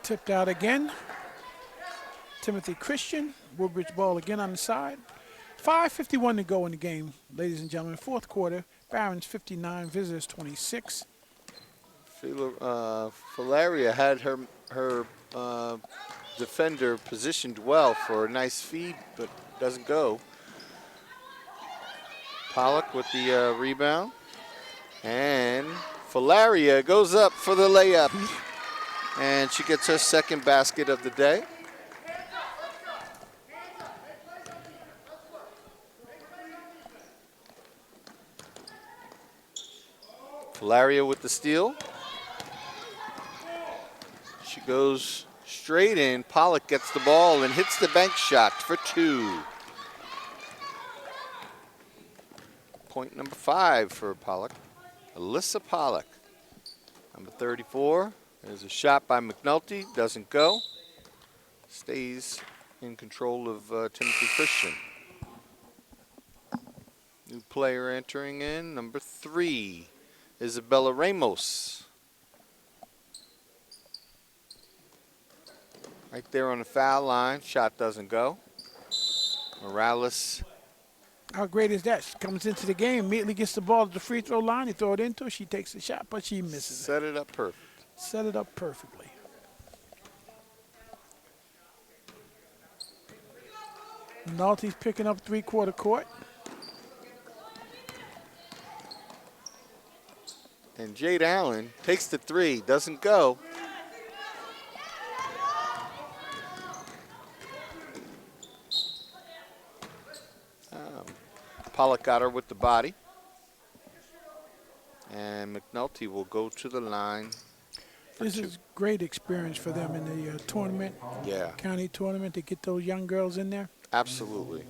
Speaker 2: Tipped out again. Timothy Christian. Woodbridge ball again on the side. 5:51 to go in the game, ladies and gentlemen. Fourth quarter. Barons 59, Visitors 26.
Speaker 1: Filaria had her defender positioned well for a nice feed, but doesn't go. Pollock with the rebound. And Filaria goes up for the layup. And she gets her second basket of the day. Filaria with the steal. She goes straight in. Pollock gets the ball and hits the bank shot for 2. Point number 5 for Pollock. Alyssa Pollock, number 34. There's a shot by McNulty. Doesn't go. Stays in control of Timothy Christian. New player entering in, number 3. Isabella Ramos. Right there on the foul line. Shot doesn't go. Morales.
Speaker 2: How great is that? She comes into the game, immediately gets the ball at the free throw line. You throw it into her, she takes the shot, but she misses it.
Speaker 1: Set it up perfect.
Speaker 2: Set it up perfectly. Nalty's picking up three-quarter court.
Speaker 1: And Jade Allen takes the 3, doesn't go. Pollock got her with the body. And McNulty will go to the line.
Speaker 2: This is great experience for them in the tournament, county tournament, to get those young girls in there.
Speaker 1: Absolutely.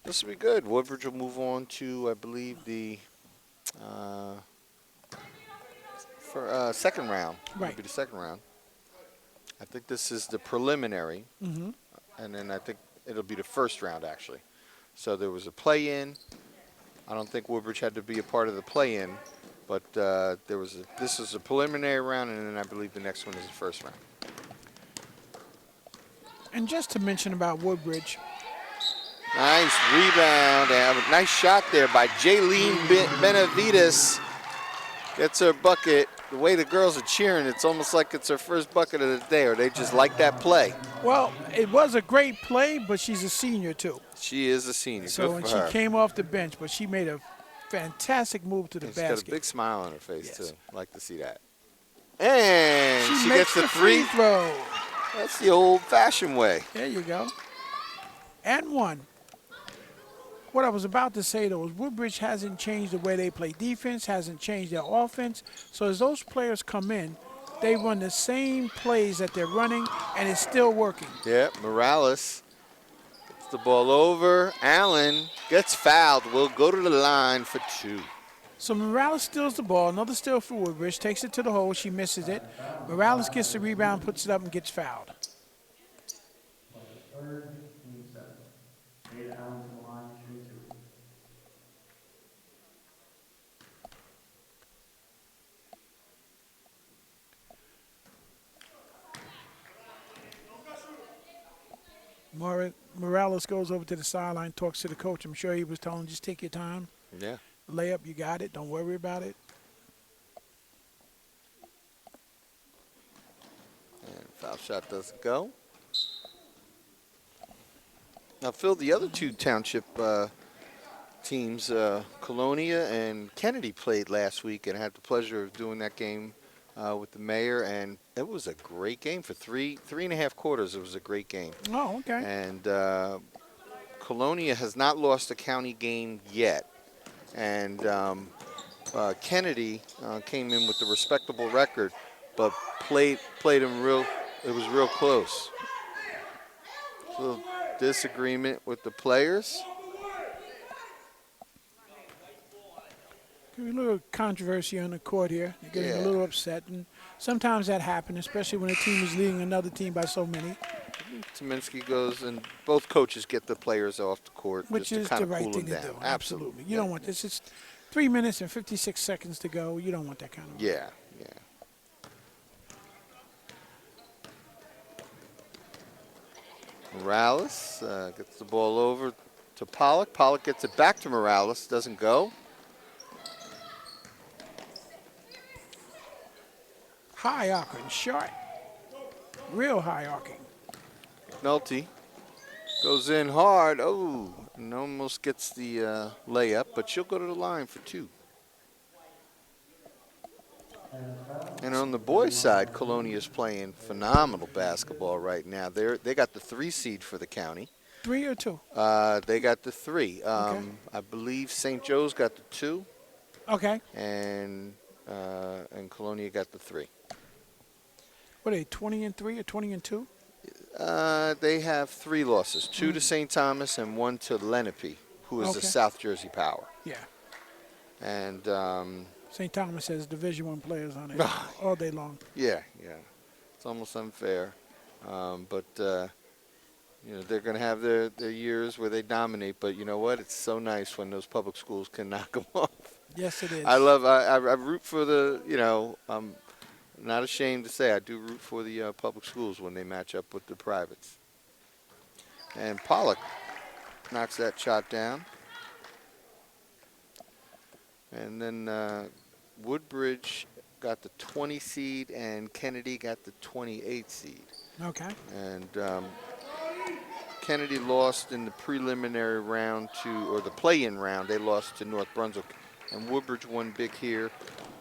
Speaker 1: This will be good. Woodbridge will move on to, I believe, the second round.
Speaker 2: Right.
Speaker 1: It'll be the second round. I think this is the preliminary.
Speaker 2: Mm-hmm.
Speaker 1: And then I think it'll be the first round, actually. So there was a play-in. I don't think Woodbridge had to be a part of the play-in, but this is a preliminary round, and then I believe the next one is the first round.
Speaker 2: And just to mention about Woodbridge.
Speaker 1: Nice rebound. And a nice shot there by Jaylene Benavides. Gets her bucket. The way the girls are cheering, it's almost like it's her first bucket of the day, or they just like that play.
Speaker 2: Well, it was a great play, but she's a senior, too.
Speaker 1: She is a senior.
Speaker 2: So
Speaker 1: good
Speaker 2: when
Speaker 1: for
Speaker 2: she
Speaker 1: her.
Speaker 2: came off the bench, but she made a fantastic move to the
Speaker 1: She's
Speaker 2: basket.
Speaker 1: got a big smile on her face, too. Like to see that. And she
Speaker 2: makes
Speaker 1: gets the
Speaker 2: free
Speaker 1: free
Speaker 2: throw.
Speaker 1: That's the old-fashioned way.
Speaker 2: There you go. And 1. What I was about to say, though, is Woodbridge hasn't changed the way they play defense, hasn't changed their offense. So as those players come in, they run the same plays that they're running, and it's still working.
Speaker 1: Yeah, Morales gets the ball over. Allen gets fouled. Will go to the line for 2.
Speaker 2: So Morales steals the ball. Another steal for Woodbridge. Takes it to the hole. She misses it. Morales gets the rebound, puts it up, and gets fouled. Morales goes over to the sideline, talks to the coach. I'm sure he was telling him, just take your time.
Speaker 1: Yeah.
Speaker 2: Layup, you got it. Don't worry about it.
Speaker 1: And foul shot doesn't go. Now, Phil, the other two township teams, Colonia and Kennedy, played last week, and I had the pleasure of doing that game with the mayor, and it was a great game for three and a half quarters. It was a great game.
Speaker 2: Oh, okay.
Speaker 1: And Colonia has not lost a county game yet, and Kennedy came in with a respectable record, but played him real. It was real close. A little disagreement with the players.
Speaker 2: Could be a little controversy on the court here. They're getting a little upset, and sometimes that happens, especially when a team is leading another team by so many.
Speaker 1: Tominski goes, and both coaches get the players off the court,
Speaker 2: which
Speaker 1: just
Speaker 2: is
Speaker 1: to kind
Speaker 2: the
Speaker 1: of
Speaker 2: right
Speaker 1: cool
Speaker 2: thing
Speaker 1: them
Speaker 2: to
Speaker 1: down.
Speaker 2: do. Absolutely. You don't want this. It's 3 minutes and 56 seconds to go. You don't want that kind of.
Speaker 1: Yeah. Morales gets the ball over to Pollock. Pollock gets it back to Morales. Doesn't go.
Speaker 2: High arcing, short, real high arcing.
Speaker 1: McNulty goes in hard. Oh, and almost gets the layup, but she'll go to the line for two. And on the boys' side, Colonia is playing phenomenal basketball right now. They got the 3 seed for the county.
Speaker 2: 3 or 2?
Speaker 1: They got the 3.
Speaker 2: Okay.
Speaker 1: I believe St. Joe's got the 2.
Speaker 2: Okay.
Speaker 1: And Colonia got the 3.
Speaker 2: What are they, 20-3 or 20-2?
Speaker 1: They have 3 losses: 2 to St. Thomas and 1 to Lenape, who is the South Jersey Power.
Speaker 2: Yeah.
Speaker 1: And
Speaker 2: St. Thomas has Division I players on it all day long.
Speaker 1: yeah, it's almost unfair. But they're going to have their years where they dominate. But you know what? It's so nice when those public schools can knock them off.
Speaker 2: Yes, it is.
Speaker 1: I root for the. I'm not ashamed to say I do root for the public schools when they match up with the privates. And Pollock knocks that shot down. And then Woodbridge got the 20 seed and Kennedy got the 28 seed.
Speaker 2: Okay.
Speaker 1: And Kennedy lost in the preliminary round or the play-in round. They lost to North Brunswick. And Woodbridge won big here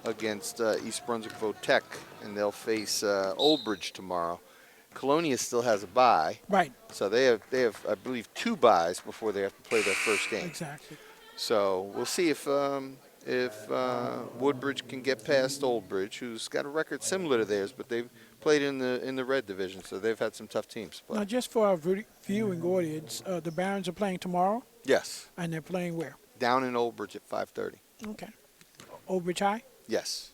Speaker 1: against East Brunswick Votech, and they'll face Old Bridge tomorrow. Colonia still has a bye.
Speaker 2: Right.
Speaker 1: So they have I believe 2 byes before they have to play their first game.
Speaker 2: Exactly.
Speaker 1: So we'll see if Woodbridge can get past Old Bridge, who's got a record similar to theirs, but they've played in the red division, so they've had some tough teams to play.
Speaker 2: Now, just for our viewing audience, the Barons are playing tomorrow?
Speaker 1: Yes.
Speaker 2: And they're playing where?
Speaker 1: Down in Old Bridge at 5:30.
Speaker 2: Okay. Old Bridge High?
Speaker 1: Yes.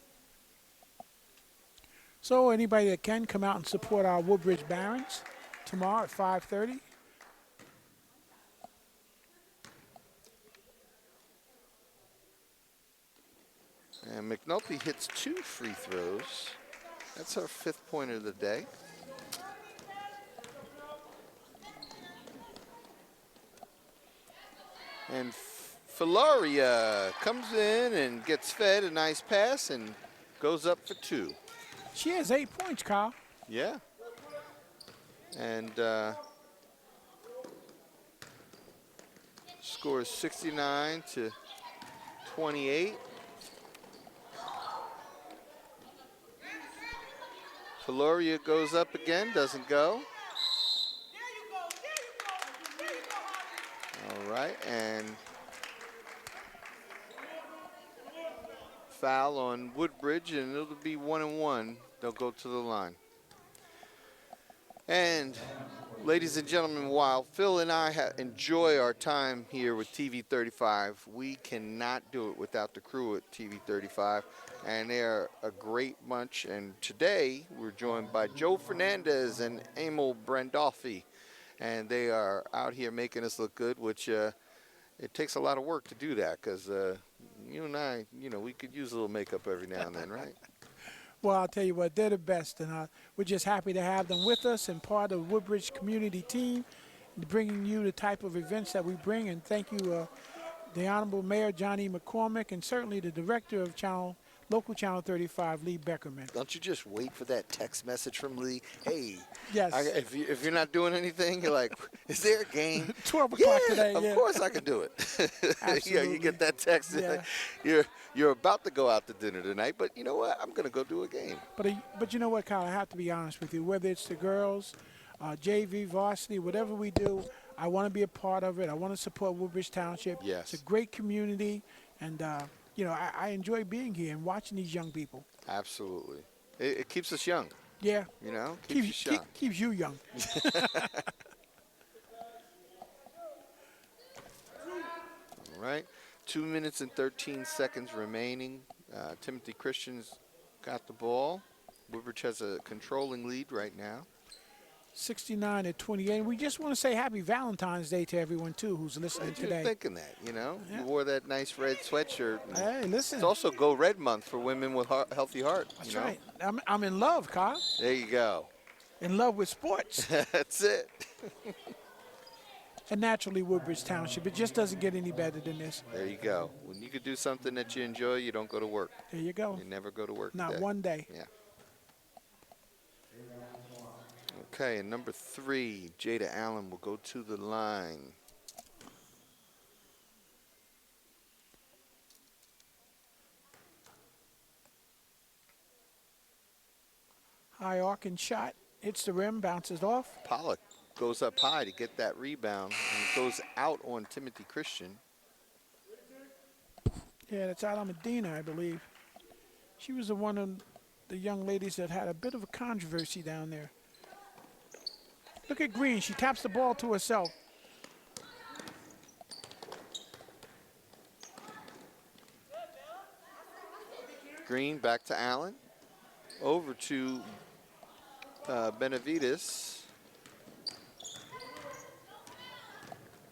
Speaker 2: So anybody that can come out and support our Woodbridge Barons tomorrow at 5:30.
Speaker 1: And McNulty hits 2 free throws. That's our 5th point of the day. And Filaria comes in and gets fed a nice pass and goes up for 2.
Speaker 2: She has 8 points, Kyle.
Speaker 1: Yeah. And scores 69-28. Filaria goes up again, doesn't go. All right, and foul on Woodbridge, and it'll be 1-1. They'll go to the line. And ladies and gentlemen, while Phil and I enjoy our time here with TV 35, we cannot do it without the crew at TV 35, and they are a great bunch. And today we're joined by Joe Fernandez and Emil Brandolfi, and they are out here making us look good, which it takes a lot of work to do that, because you and I, we could use a little makeup every now and then, right?
Speaker 2: Well, I'll tell you what, they're the best, and we're just happy to have them with us and part of the Woodbridge community team, bringing you the type of events that we bring. And thank you, the Honorable Mayor Johnny McCormick, and certainly the Director of Channel local Channel 35, Lee Beckerman.
Speaker 1: Don't you just wait for that text message from Lee? Hey,
Speaker 2: Yes.
Speaker 1: if you're not doing anything, you're like, is there a game?
Speaker 2: 12 o'clock
Speaker 1: Yeah,
Speaker 2: today.
Speaker 1: of
Speaker 2: Yeah.
Speaker 1: course I can do it. Yeah, you
Speaker 2: Absolutely.
Speaker 1: get that text.
Speaker 2: Yeah.
Speaker 1: You're about to go out to dinner tonight, but you know what? I'm gonna go do a game.
Speaker 2: But you know what, Kyle? I have to be honest with you. Whether it's the girls, JV, varsity, whatever we do, I want to be a part of it. I want to support Woodbridge Township.
Speaker 1: Yes.
Speaker 2: It's a great community, and I enjoy being here and watching these young people.
Speaker 1: Absolutely. It keeps us young.
Speaker 2: Yeah.
Speaker 1: You know, keeps us young.
Speaker 2: Keeps you young.
Speaker 1: All right. 2 minutes and 13 seconds remaining. Timothy Christian's got the ball. Woodbridge has a controlling lead right now.
Speaker 2: 69-28. We just want to say happy Valentine's Day to everyone, too, who's listening
Speaker 1: You're
Speaker 2: today.
Speaker 1: thinking that, you know?
Speaker 2: Yeah.
Speaker 1: You wore that nice red sweatshirt.
Speaker 2: Hey, listen.
Speaker 1: It's also Go Red Month for women with healthy heart.
Speaker 2: That's
Speaker 1: you know?
Speaker 2: right. I'm in love, Kyle.
Speaker 1: There you go.
Speaker 2: In love with sports.
Speaker 1: That's it.
Speaker 2: And naturally, Woodbridge Township. It just doesn't get any better than this.
Speaker 1: There you go. When you could do something that you enjoy, you don't go to work.
Speaker 2: There you go.
Speaker 1: You never go to work.
Speaker 2: Not one day.
Speaker 1: Yeah. Okay, and number 3, Jada Allen will go to the line.
Speaker 2: High arcing shot. Hits the rim, bounces off.
Speaker 1: Pollock goes up high to get that rebound and goes out on Timothy Christian.
Speaker 2: Yeah, that's Ala Medina, I believe. She was one of the young ladies that had a bit of a controversy down there. Look at Green. She taps the ball to herself.
Speaker 1: Green back to Allen. Over to Benavides.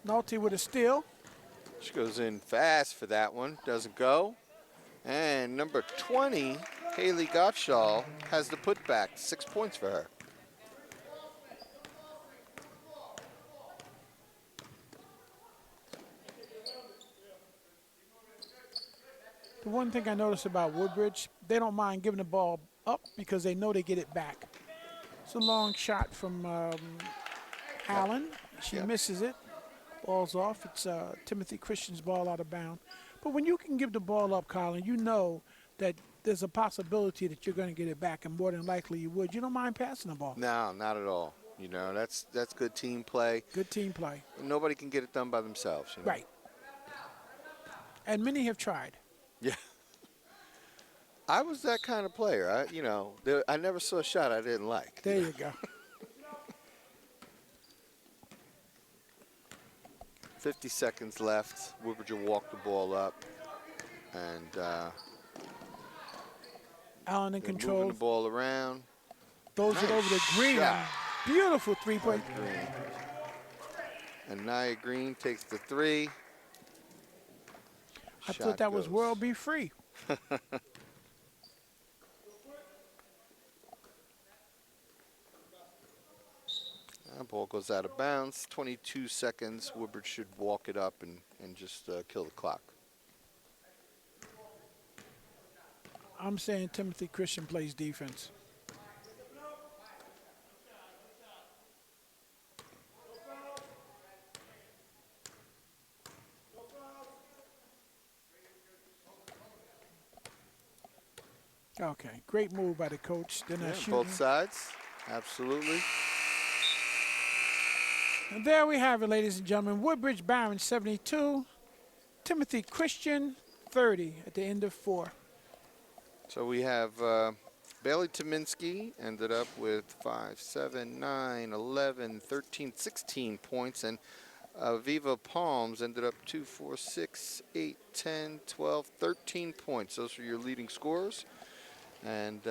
Speaker 2: Nolte with a steal.
Speaker 1: She goes in fast for that one. Doesn't go. And number 20, Haley Gottschall, has the putback. 6 points for her.
Speaker 2: The one thing I noticed about Woodbridge, they don't mind giving the ball up because they know they get it back. It's a long shot from Allen. She misses it. Ball's off. It's Timothy Christian's ball out of bounds. But when you can give the ball up, Colin, you know that there's a possibility that you're going to get it back, and more than likely you would. You don't mind passing the ball.
Speaker 1: No, not at all. You know, that's good team play.
Speaker 2: Good team play.
Speaker 1: Nobody can get it done by themselves. You know?
Speaker 2: Right. And many have tried.
Speaker 1: Yeah. I was that kind of player. I never saw a shot I didn't like.
Speaker 2: There you go.
Speaker 1: 50 seconds left. Woodbridge will walk the ball up. And
Speaker 2: Allen in control.
Speaker 1: Moving the ball around.
Speaker 2: Throws it over to Green.
Speaker 1: Shot.
Speaker 2: Beautiful three-point.
Speaker 1: And Nia Green takes the 3.
Speaker 2: I thought that was World Be Free.
Speaker 1: That ball goes out of bounds. 22 seconds. Woodbridge should walk it up and just kill the clock.
Speaker 2: I'm saying Timothy Christian plays defense. Okay, great move by the coach. They're not shooting.
Speaker 1: Both sides. Absolutely.
Speaker 2: And there we have it, ladies and gentlemen. Woodbridge Barron 72, Timothy Christian 30 at the end of 4.
Speaker 1: So we have Bailey Tominski ended up with 5, 7, 9, 11, 13, 16 points. And Viva Palms ended up 2, 4, 6, 8, 10, 12, 13 points. Those are your leading scorers. And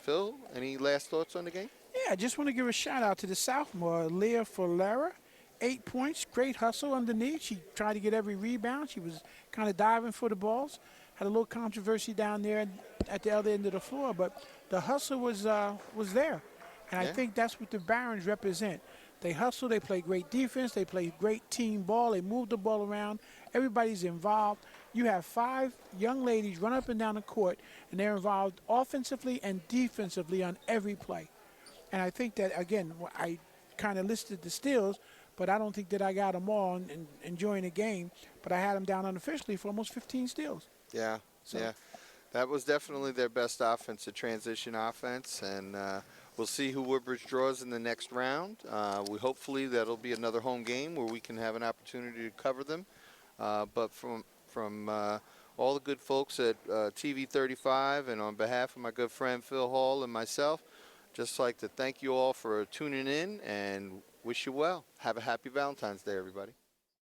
Speaker 1: Phil, any last thoughts on the game?
Speaker 2: Yeah, I just want to give a shout out to the sophomore, Leah Folera. 8 points, great hustle underneath. She tried to get every rebound. She was kind of diving for the balls. Had a little controversy down there at the other end of the floor, but the hustle was there. And I think that's what the Barons represent. They hustle, they play great defense, they play great team ball, they move the ball around. Everybody's involved. You have 5 young ladies run up and down the court, and they're involved offensively and defensively on every play. And I think that, again, I kind of listed the steals, but I don't think that I got them all and enjoying the game. But I had them down unofficially for almost 15 steals.
Speaker 1: Yeah,
Speaker 2: So,
Speaker 1: yeah. That was definitely their best offense, a transition offense, and we'll see who Woodbridge draws in the next round. We hopefully that'll be another home game where we can have an opportunity to cover them. But from all the good folks at TV 35, and on behalf of my good friend Phil Hall and myself, just like to thank you all for tuning in and wish you well. Have a happy Valentine's Day, everybody.